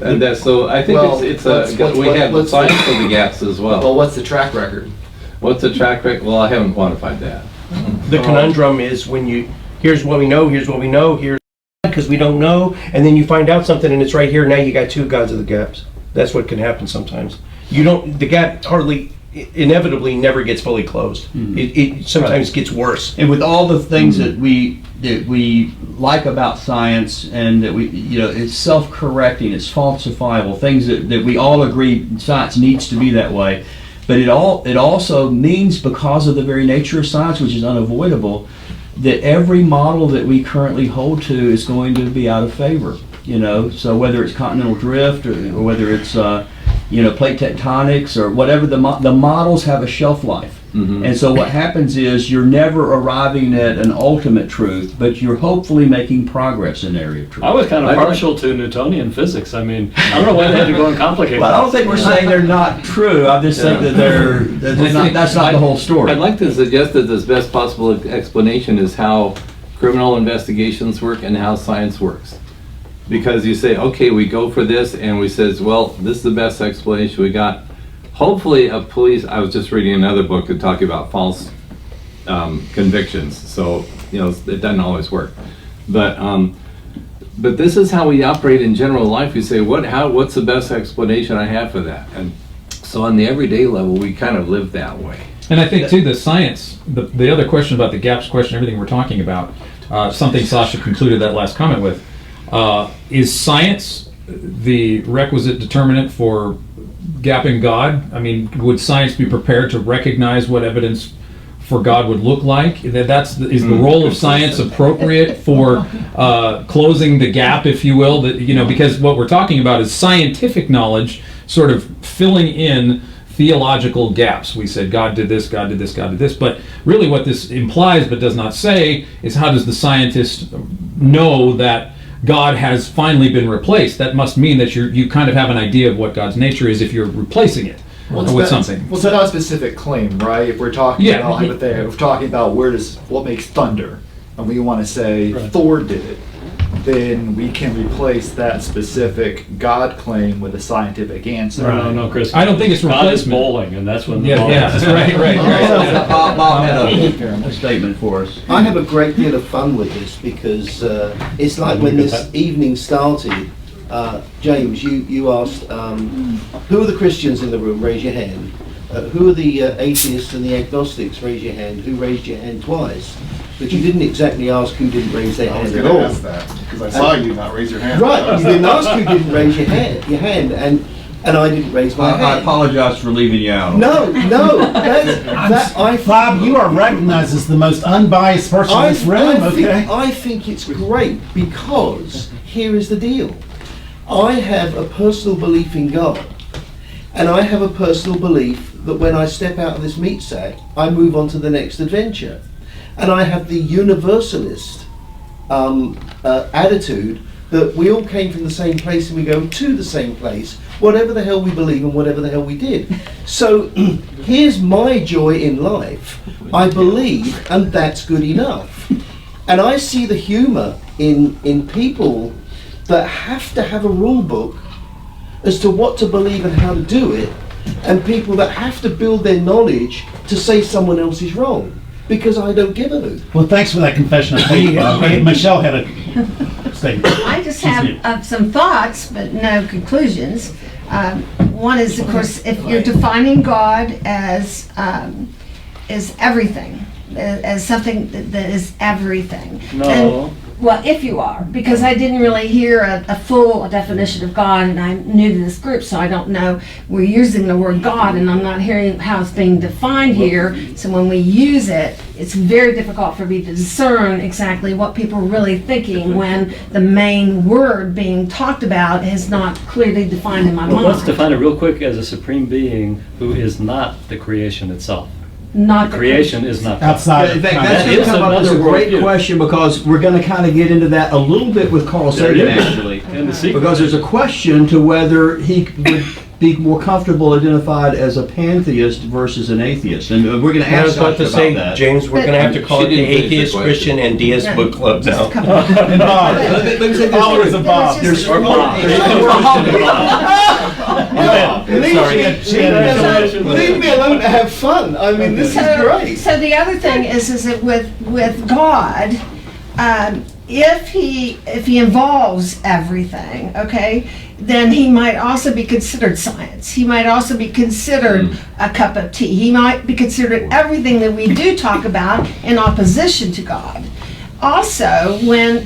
I: And that's, so I think
M: Well,
I: we have
M: let's-
I: science of the gaps as
M: Well,
I: well.
M: what's the track record?
I: What's the track record? Well, I haven't quantified that.
F: The conundrum is when here's what we know, here's because we don't know, and then you find out something and it's right here, now you got two gods of the gaps. That's what can happen sometimes. The gap inevitably never gets fully closed. It sometimes gets worse.
B: And with all the things that we like about science, and that it's self-correcting, it's falsifiable, things that we all agree science needs to be that way. But it also means, because of the very nature of science, which is unavoidable, that every model that we currently hold to is going to be out of favor. So whether it's continental drift or whether it's plate tectonics or whatever, the models have a shelf life. And so what happens is you're never arriving at an ultimate truth, but you're hopefully making progress in the area of truth.
E: I was kind of partial to Newtonian physics. I mean, I don't know why they had to go and complicate
B: Well, I don't think we're saying they're not true. I just think that that's not the whole story.
I: I'd like to suggest that this best possible explanation is how criminal investigations work and how science works. Because you say, okay, we go for this, and we says, well, this is the best explanation we got. Hopefully, I was just reading another book that talking about false convictions. So, it doesn't always work. But this is how we operate in general life. We say, what's the best explanation I have for that? And so on the everyday level, we kind of live that way.
D: And I think too, the science, the other question about the gaps question, everything we're talking about, something Sasha concluded that last comment with, is science the requisite determinant for gapping God? I mean, would science be prepared to recognize what evidence for God would look like? Is the role of science appropriate for closing the gap, if you will? Because what we're talking about is scientific knowledge sort of filling in theological gaps. We said God did this, God did this, God did this, but really what this implies but does not say is, how does the scientist know that God has finally been replaced? That must mean that you kind of have an idea of what God's nature is if you're replacing it with something.
M: Well, it's not a specific claim, right? If we're talking about hypothetical, if we're talking about what makes thunder, and we want to say Thor did it, then we can replace that specific God claim with a scientific answer.
E: No, Chris.
D: I don't think it's
E: God is
D: replacement.
E: bowling, and that's when the
D: Yeah,
E: ball
D: yeah,
E: is.
D: right.
B: Bob had a statement for us.
J: I have a great deal of fun with this because it's like when this evening started, James, you asked, who are the Christians in the room? Raise your hand. Who are the atheists and the agnostics? Raise your hand. Who raised your hand twice? But you didn't exactly ask who didn't raise their
L: I was
J: hand
L: going
J: at
L: to
J: all.
L: ask that, because I saw you not raise your hand.
J: Right, you didn't ask who didn't raise your hand, and I didn't raise my
B: I
J: hand.
B: apologize for leaving you out.
J: No,
A: Bob, you are recognized as the most unbiased person in this room, okay?
J: I think it's great because here is the deal. I have a personal belief in God, and I have a personal belief that when I step out of this meat sack, I move on to the next adventure. And I have the universalist attitude that we all came from the same place and we go to the same place, whatever the hell we believe and whatever the hell we did. So here's my joy in life. I believe, and that's good enough. And I see the humor in people that have to have a rule book as to what to believe and how to do it, and people that have to build their knowledge to say someone else is wrong, because I don't give a hoot.
A: Well, thanks for that confession. Michelle had a statement.
N: I just have some thoughts, but no conclusions. One is, of course, if you're defining God as everything, as something that is everything.
E: No.
N: And, well, if you are, because I didn't really hear a full definition of God, and I'm new to this group, so I don't know. We're using the word God, and I'm not hearing how it's being defined here. So when we use it, it's very difficult for me to discern exactly what people are really thinking when the main word being talked about is not clearly defined in my
E: Well,
N: mind.
E: let's define it real quick as a supreme being who is not the creation itself.
N: Not
E: The creation is not God.
A: Outside.
B: In fact,
E: That
B: that's
E: is
B: come up as a
E: another
B: great
E: worldview.
B: question, because we're going to kind of get into that a little bit with Carl
E: There
B: Sagan,
E: it is.
B: actually.
E: And the secret.
B: Because there's a question to whether he would be more comfortable identified as a pantheist versus an atheist. And we're going to
F: I
B: ask
F: was about
B: Sasha
F: to say,
B: about that.
F: James, we're gonna have to call
I: She
F: it the
I: didn't finish the
F: Atheist,
I: question.
F: Christian, and Deist Book Club now.
A: And Bob.
B: Let me say this
A: Followers
B: here.
A: of Bob.
B: There's
E: Or Bob.
J: Leave me alone to have fun. I mean, this is great.
N: So the other thing is that with God, if he involves everything, okay, then he might also be considered science. He might also be considered a cup of tea. He might be considered everything that we do talk about in opposition to God. Also, when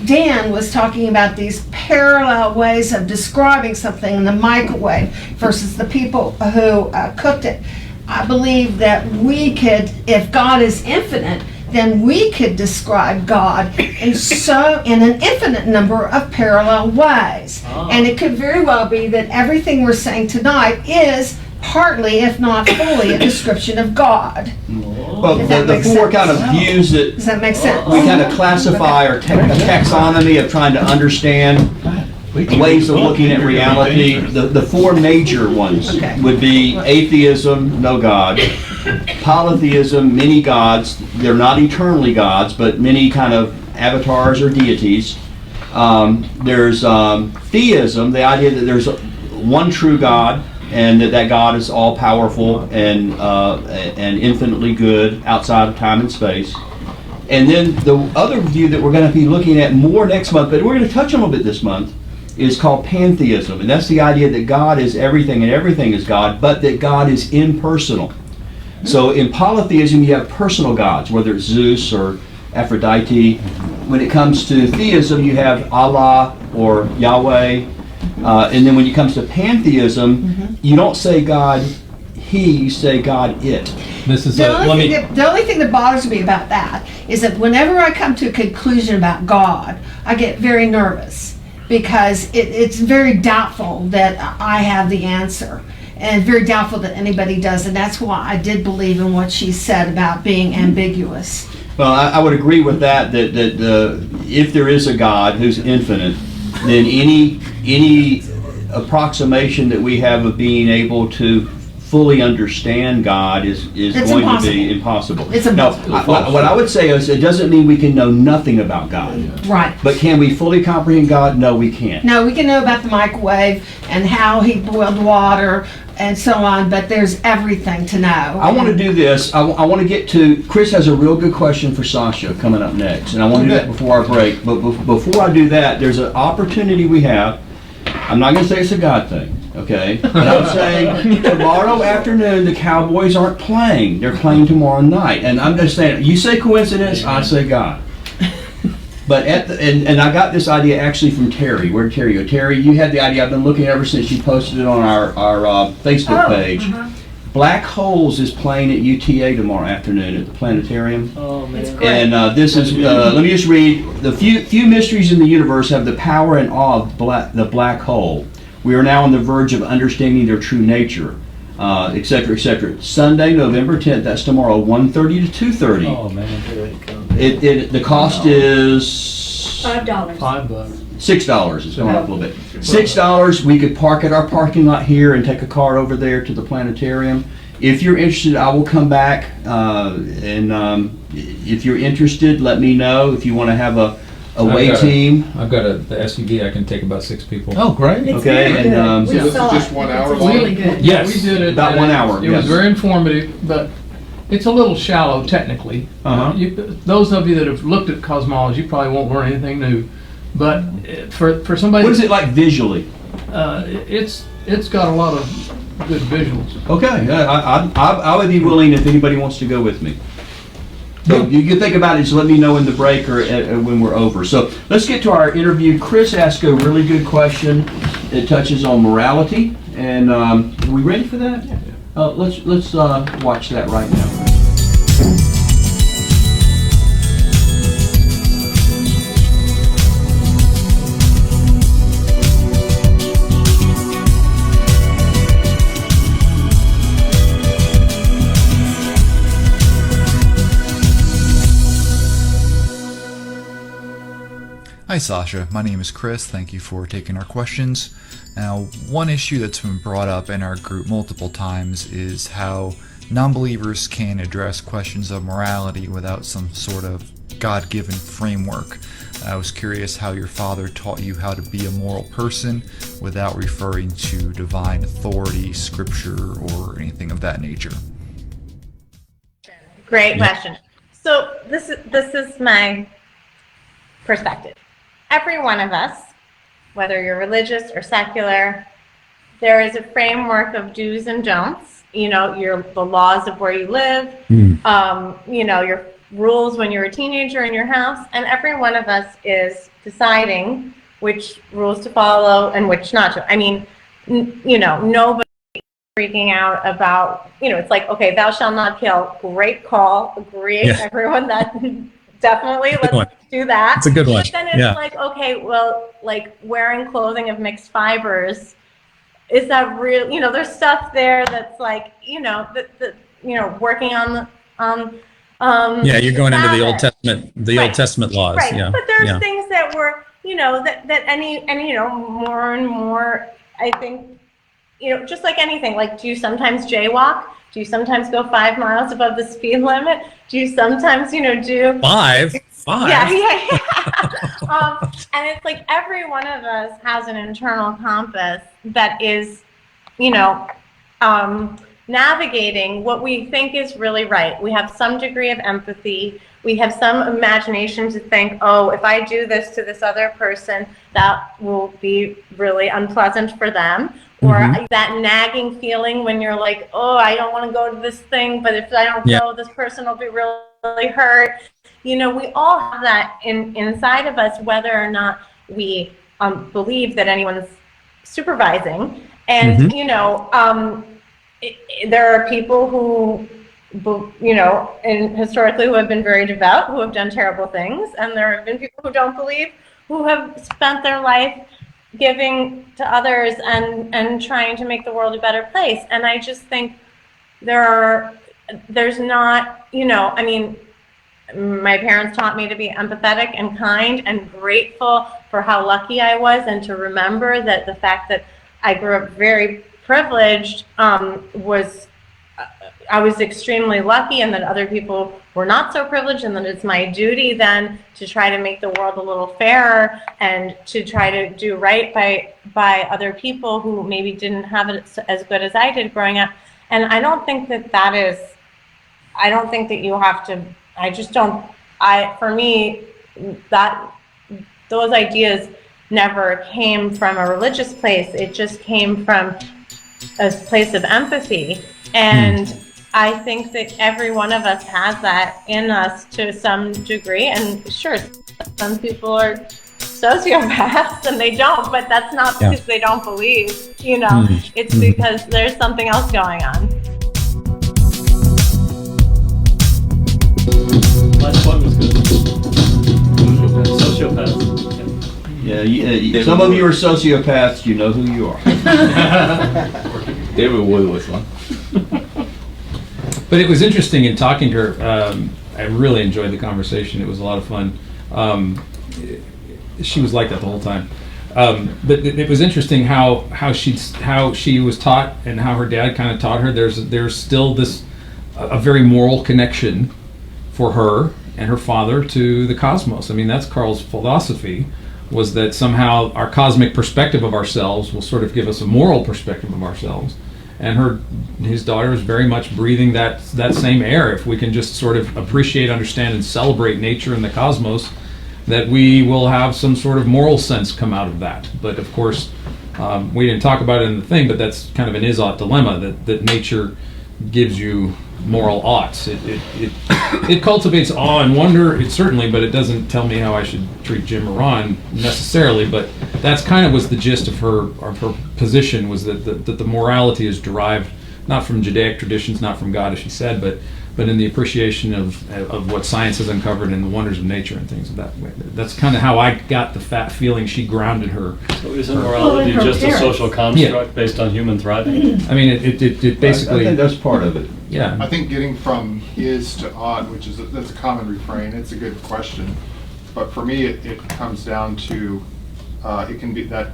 N: Dan was talking about these parallel ways of describing something in the microwave versus the people who cooked it, I believe that we could, if God is infinite, then we could describe God in an infinite number of parallel ways. And it could very well be that everything we're saying tonight is partly, if not fully, a description of God.
B: Well,
N: If that
B: the
N: makes
B: four
N: sense.
B: kind of views that
N: Does that make sense?
B: we kind of classify, or taxonomy of trying to understand ways of looking at reality. The four major ones
N: Okay.
B: would be atheism, no God; polytheism, many gods. They're not eternally gods, but many kind of avatars or deities. There's theism, the idea that there's one true God, and that God is all powerful and infinitely good outside of time and space. And then the other view that we're going to be looking at more next month, but we're going to touch on a little bit this month, is called pantheism. And that's the idea that God is everything and everything is God, but that God is impersonal. So in polytheism, you have personal gods, whether it's Zeus or Aphrodite. When it comes to theism, you have Allah or Yahweh. And then when it comes to pantheism, you don't say God he, you say God it.
D: This is
N: The only thing that bothers me about that is that whenever I come to a conclusion about God, I get very nervous because it's very doubtful that I have the answer, and very doubtful that anybody does, and that's why I did believe in what she said about being ambiguous.
B: Well, I would agree with that, that if there is a God who's infinite, then any approximation that we have of being able to fully understand God is going to be impossible.
N: It's impossible.
B: Now, what I would say is it doesn't mean we can know nothing about God.
N: Right.
B: But can we fully comprehend God? No, we can't.
N: No, we can know about the microwave and how he boiled water and so on, but there's everything to know.
B: I want to do this. I want to get to, Chris has a real good question for Sasha coming up next, and I want to do that before our break. But before I do that, there's an opportunity we have. I'm not going to say it's a God thing, okay? But I'm saying tomorrow afternoon the Cowboys aren't playing. They're playing tomorrow night. And I'm just saying, you say coincidence, I say God. But and I got this idea actually from Terry. Where'd Terry go? Terry, you had the idea. I've been looking ever since you posted it on our Facebook page. Black Holes is playing at UTA tomorrow afternoon at the planetarium.
E: Oh man!
B: And this is let me just read: the few mysteries in the universe have the power and awe of the black hole. We are now on the verge of understanding their true nature, etc., etc. Sunday, November 10th. That's tomorrow, 1:30 to 2:30.
E: Oh man! Here it comes.
B: The cost is
K: $5.
E: $5.
B: $6. It's going up a little bit. $6. We could park at our parking lot here and take a car over there to the planetarium. if you're interested, I will come back, and if you're interested, let me know. If you want to have a away team.
D: I've got the SUV. I can take about 6 people.
A: Oh, great.
K: It's
B: Okay,
K: very
B: and,
K: good. We
L: this is
K: saw
L: just
K: it.
L: 1 hour
K: It's
L: long?
K: really good.
D: Yes.
C: We did it.
B: About
C: and
B: 1 hour,
C: It was
B: yes.
C: very informative, but it's a little shallow technically.
B: Uh-huh.
C: Those of you that have looked at cosmology probably won't learn anything new. But for somebody,
B: What is it like visually?
C: It's got a lot of good visuals.
B: Okay, I would be willing if anybody wants to go with me. So you can think about it, just let me know in the break or when we're over. So let's get to our interview. Chris asked a really good question. It touches on morality, and are we ready for that? Yeah. Let's watch that right now.
O: Hi Sasha, my name is Chris. Thank you for taking our questions. Now, one issue that's been brought up in our group multiple times is how non-believers can address questions of morality without some sort of God-given framework. I was curious how your father taught you how to be a moral person without referring to divine authority, scripture, or anything of that nature.
G: Great question. So this is my perspective. Every one of us, whether you're religious or secular, there is a framework of do's and don'ts. You know, the laws of where you live, you know, your rules when you're a teenager in your house, and every one of us is deciding which rules to follow and which not to. I mean, you know, nobody freaking out about, you know, it's like, okay, thou shalt not kill. Great call. Agree, everyone, that definitely, let's do that.
H: It's a good one.
G: But then it's like, okay, well, like wearing clothing of mixed fibers, is that real? You know, there's stuff there that's like, you know, you know, working on the,
H: yeah, you're going into the Old
G: Sabbath.
H: Testament, Old Testament laws.
G: Right,
H: Yeah,
G: but there's
H: yeah.
G: things that were, you know, that any, you know, more and more, I think, you know, just like anything, like, do you sometimes jaywalk? Do you sometimes go 5 miles above the speed limit? Do you sometimes, you know, do...
H: Five?
G: Yeah. And it's like every one of us has an internal compass that is, you know, navigating what we think is really right. We have some degree of empathy. We have some imagination to think, oh, if I do this to this other person, that will be really unpleasant for them. Or that nagging feeling when you're like, oh, I don't want to go to this thing, but if I don't go, this person will be really hurt. You know, we all have that inside of us, whether or not we believe that anyone's supervising. And, you know, there are people who, you know, and historically who have been very devout, who have done terrible things. And there have been people who don't believe, who have spent their life giving to others and trying to make the world a better place. And I just think there's not, you know, I mean, my parents taught me to be empathetic and kind and grateful for how lucky I was, and to remember that the fact that I grew up very privileged I was extremely lucky, and that other people were not so privileged, and that it's my duty then to try to make the world a little fairer and to try to do right by other people who maybe didn't have it as good as I did growing up. And I don't think I don't think that you have to, I just don't, for me, those ideas never came from a religious place. It just came from a place of empathy. And I think that every one of us has that in us to some degree. And sure, some people are sociopaths and they don't, but that's not because they don't believe, you know, it's because there's something else going on.
E: Last one was good. Sociopaths.
B: Yeah, some of you are sociopaths, you know who you are.
I: David Wood was one.
D: But it was interesting in talking to her. I really enjoyed the conversation. It was a lot of fun. She was like that the whole time. But it was interesting how she was taught and how her dad kind of taught her. There's still this a very moral connection for her and her father to the cosmos. I mean, that's Carl's philosophy, was that somehow our cosmic perspective of ourselves will sort of give us a moral perspective of ourselves. And his daughter is very much breathing that same air. If we can just sort of appreciate, understand, and celebrate nature and the cosmos, that we will have some sort of moral sense come out of that. But of course, we didn't talk about it in the thing, but that's kind of an is-ought dilemma, that nature gives you moral oughts. It cultivates awe and wonder, certainly, but it doesn't tell me how I should treat Jim or Ron necessarily. But that's kind of was the gist of her position, was that the morality is derived not from Judaic traditions, not from God, as she said, but in the appreciation of what science has uncovered and the wonders of nature and things of that way. That's kind of how I got the feeling she grounded her.
E: So isn't morality just a social construct based on human thriving?
D: I mean, it basically...
B: I think that's part of it.
D: Yeah.
L: I think getting from is to ought, which is that's a common refrain. It's a good question, but for me, it comes down to it can be that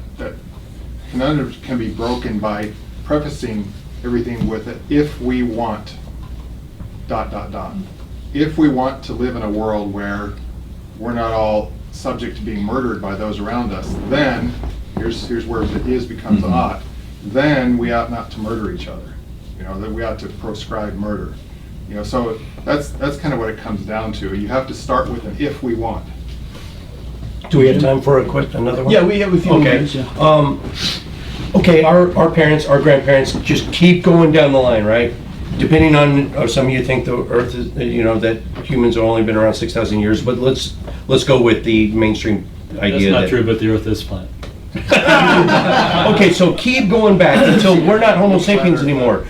L: conundrum can be broken by prefacing everything with it. If we want ... If we want to live in a world where we're not all subject to being murdered by those around us, then here's where the is becomes ought. Then we ought not to murder each other. That we ought to proscribe murder. So that's kind of what it comes down to. You have to start with an if we want.
F: Do we have time for another one?
B: Yeah, we have a few minutes. Yeah.
F: Okay, our parents, our grandparents just keep going down the line, right? Depending on, or some of you think the Earth is, that humans have only been around 6,000 years, but let's go with the mainstream idea.
E: That's not true, but the Earth is flat.
F: Okay, so keep going back until we're not Homo sapiens anymore.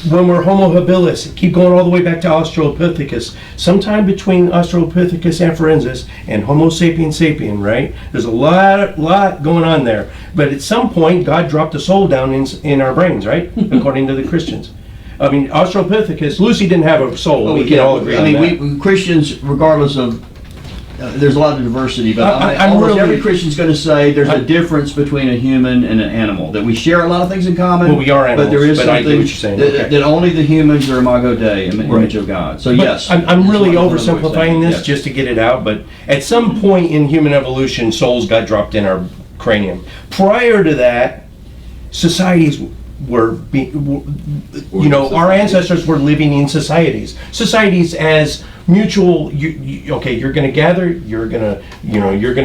F: When we're Homo habilis, keep going all the way back to Australopithecus. Sometime between Australopithecus afarensis and Homo sapiens sapien, right? There's a lot going on there. But at some point, God dropped a soul down in our brains, right? According to the Christians. I mean, Australopithecus, Lucy didn't have a soul. We can all agree on that.
B: We Christians, regardless of, there's a lot of diversity, but
F: I'm
B: every Christian's going to say there's a difference between a human and an animal. That we share a lot of things in common.
F: Well, we are animals,
B: but there is
F: but I get
B: something
F: what you're saying.
B: that only the humans are imago Dei, image of God. So
F: But
B: yes,
F: I'm really
B: that's what I'm
F: oversimplifying this
B: yes.
F: just to get it out, but at some point in human evolution, souls got dropped in our cranium. Prior to that, societies were, our ancestors were living in societies. Societies as mutual. You're going to gather. You're going to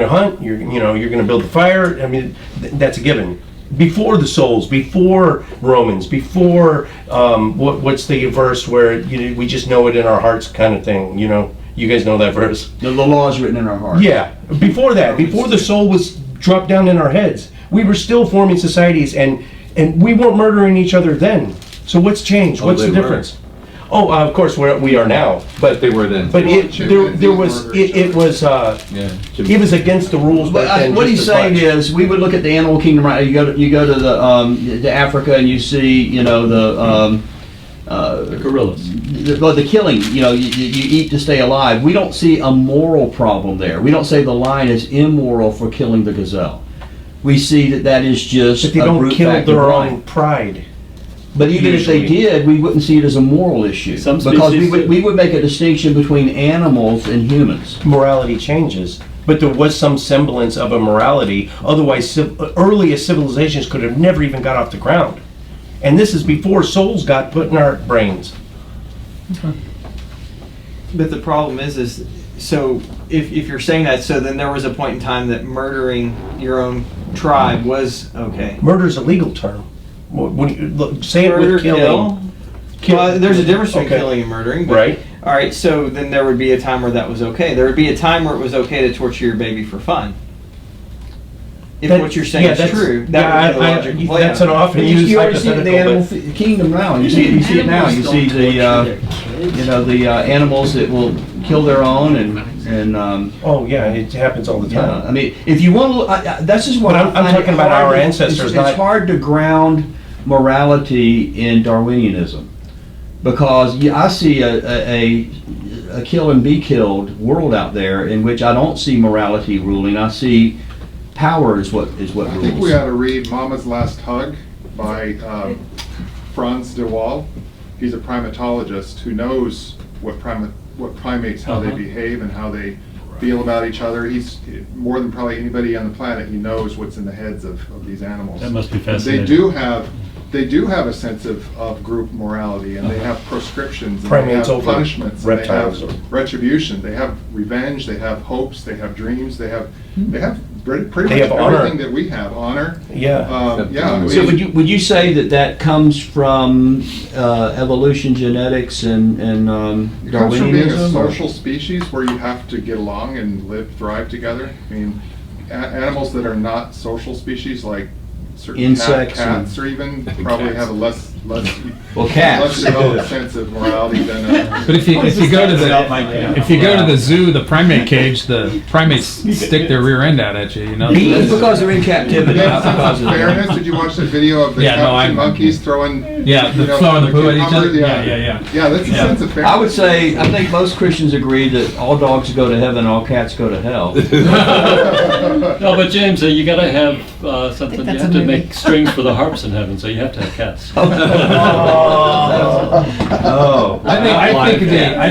F: hunt. You're going to build the fire. I mean, that's a given. Before the souls, before Romans, before what's the verse where we just know it in our hearts kind of thing. You guys know that verse.
B: The law is written in our hearts.
F: Yeah. Before that, before the soul was dropped down in our heads, we were still forming societies and we weren't murdering each other then. So what's changed? What's the difference? Oh, of course we are now, but
I: they were then.
F: But it was against the rules.
B: But what he's saying is, we would look at the animal kingdom. Right, you go to the Africa and you see the
E: gorillas.
B: The killing. You eat to stay alive. We don't see a moral problem there. We don't say the lion is immoral for killing the gazelle. We see that is just
F: but they don't kill their own pride.
B: But even if they did, we wouldn't see it as a moral issue. Because we would make a distinction between animals and humans.
F: Morality changes, but there was some semblance of a morality. Otherwise, earliest civilizations could have never even got off the ground. And this is before souls got put in our brains.
P: Okay. But the problem is so if you're saying that, so then there was a point in time that murdering your own tribe was okay.
F: Murder is a legal term. When you say it with killing.
P: Well, there's a difference between killing and murdering. But,
F: right.
P: All right, so then there would be a time where that was okay. There would be a time where it was okay to torture your baby for fun. If what you're saying is true, that would be the logical play.
F: That's an often used
B: You already see it in the animal kingdom now. You see it now. You see the animals that will kill their own and
F: oh yeah, it happens all the time.
B: Yeah, I mean, if you want to, that's just what
F: I'm talking about. Our ancestors.
B: It's hard to ground morality in Darwinianism because I see a kill and be killed world out there in which I don't see morality ruling. I see power is what
L: I think we ought to read Mama's Last Hug by Franz de Waal. He's a primatologist who knows what primates, how they behave and how they feel about each other. He's more than probably anybody on the planet. He knows what's in the heads of these animals.
E: That must be fascinating.
L: They do have a sense of group morality, and they have proscriptions, and
F: Primates
L: they have
F: over
L: punishments, and they
F: reptiles
L: have retribution, they have revenge, they have hopes, they have dreams, they have pretty much
F: They have honor.
L: everything that we have. Honor.
F: Yeah.
L: Yeah.
B: So would you say that comes from evolution, genetics, and
L: It comes from being a
B: Darwinianism?
L: social species where you have to get along and thrive together. I mean, animals that are not social species, like certain
B: Insects
L: cats, or even probably have a less
B: Well, cats.
L: less developed sense of morality than.
D: But if you go to the zoo, the primate cage, the primates stick their rear end out at you. You know.
B: Because they're in captivity.
L: That sense of fairness. Did you watch the video of the captain monkeys throwing?
D: Throwing the poo at each other.
L: Yeah, that's a sense of fairness.
B: I would say, I think most Christians agree that all dogs go to heaven, all cats go to hell.
E: No, but James, you got to have something. You have to make strings for the harps in heaven, so you have to have cats.
D: I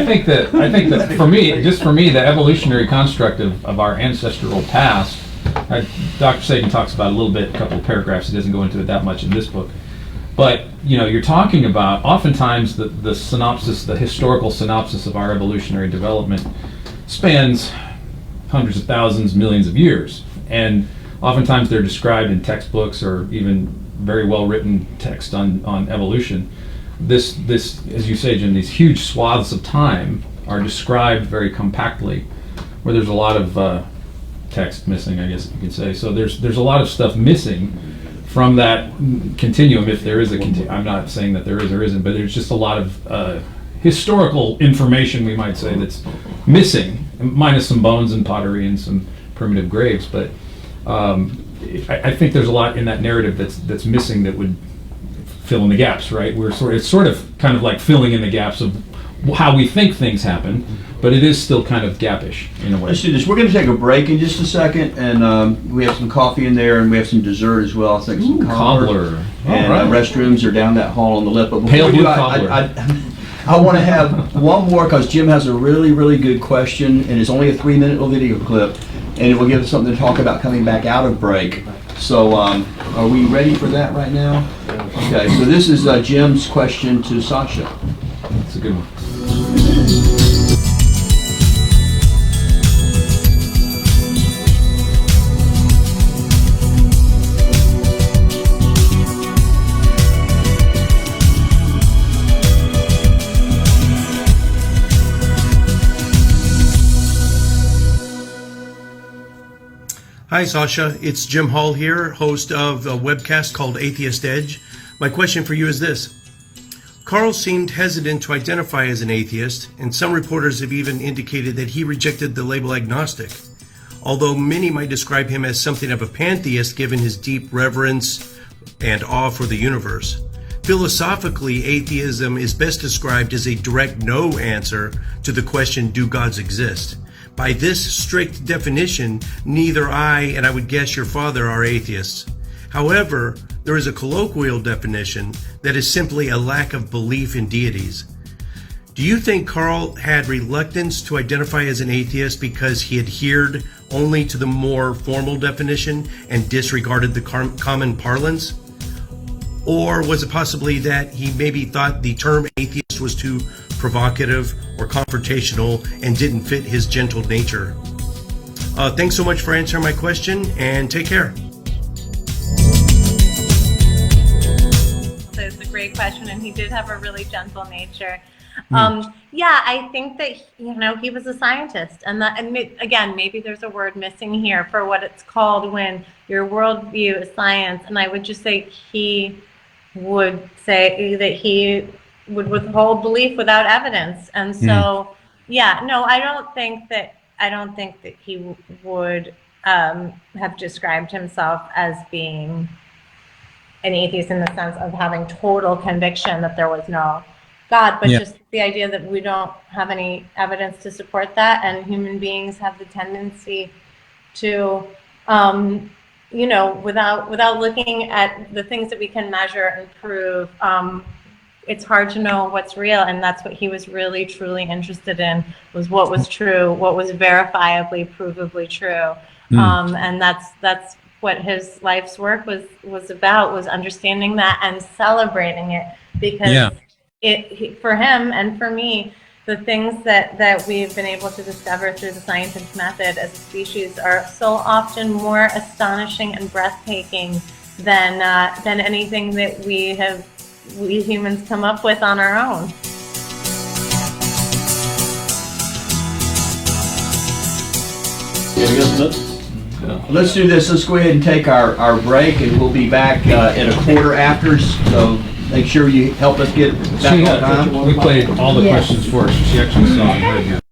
D: think that for me, the evolutionary construct of our ancestral past. Dr. Sagan talks about it a little bit, a couple of paragraphs. He doesn't go into it that much in this book. But you're talking about oftentimes the synopsis, the historical synopsis of our evolutionary development spans hundreds of thousands, millions of years, and oftentimes they're described in textbooks or even very well written text on evolution. This, as you say, Jim, these huge swaths of time are described very compactly, where there's a lot of text missing, I guess you could say. So there's a lot of stuff missing from that continuum, if there is a continuum. I'm not saying that there is or isn't, but there's just a lot of historical information, we might say, that's missing, minus some bones and pottery and some primitive graves. But I think there's a lot in that narrative that's missing that would fill in the gaps, right? It's sort of kind of like filling in the gaps of how we think things happen, but it is still kind of gapish in a way.
B: Let's do this. We're going to take a break in just a second, and we have some coffee in there, and we have some dessert as well. I think some cobbler. And restrooms are down that hall on the left. But before
D: Pale
B: we
D: blue
B: do,
D: cobbler.
B: I want to have one more, because Jim has a really, really good question, and it's only a 3-minute little video clip, and it will give us something to talk about coming back out of break. So are we ready for that right now? Okay, so this is Jim's question to Sasha.
D: That's a good one.
F: Hi, Sasha. It's Jim Hall here, host of a webcast called Atheist Edge. My question for you is this. Carl seemed hesitant to identify as an atheist, and some reporters have even indicated that he rejected the label agnostic, although many might describe him as something of a pantheist given his deep reverence and awe for the universe. Philosophically, atheism is best described as a direct no answer to the question, do gods exist? By this strict definition, neither I and I would guess your father are atheists. However, there is a colloquial definition that is simply a lack of belief in deities. Do you think Carl had reluctance to identify as an atheist because he adhered only to the more formal definition and disregarded the common parlance? Or was it possibly that he maybe thought the term atheist was too provocative or confrontational and didn't fit his gentle nature? Thanks so much for answering my question, and take care.
G: So it's a great question, and he did have a really gentle nature. Yeah, I think that, he was a scientist, and again, maybe there's a word missing here for what it's called when your worldview is science, and I would just say he would say that he would withhold belief without evidence, and so I don't think that he would have described himself as being an atheist in the sense of having total conviction that there was no God, but just the idea that we don't have any evidence to support that, and human beings have the tendency to you know, without looking at the things that we can measure and prove, it's hard to know what's real, and that's what he was really truly interested in, was what was true, what was verifiably, provably true. And that's what his life's work was about, was understanding that and celebrating it, because for him and for me, the things that we've been able to discover through the scientific method as a species are so often more astonishing and breathtaking than anything that we humans come up with on our own.
B: Let's do this. Let's go ahead and take our break, and we'll be back at a quarter after. So make sure you help us get back on time.
D: We played all the questions for her. She actually saw and heard you.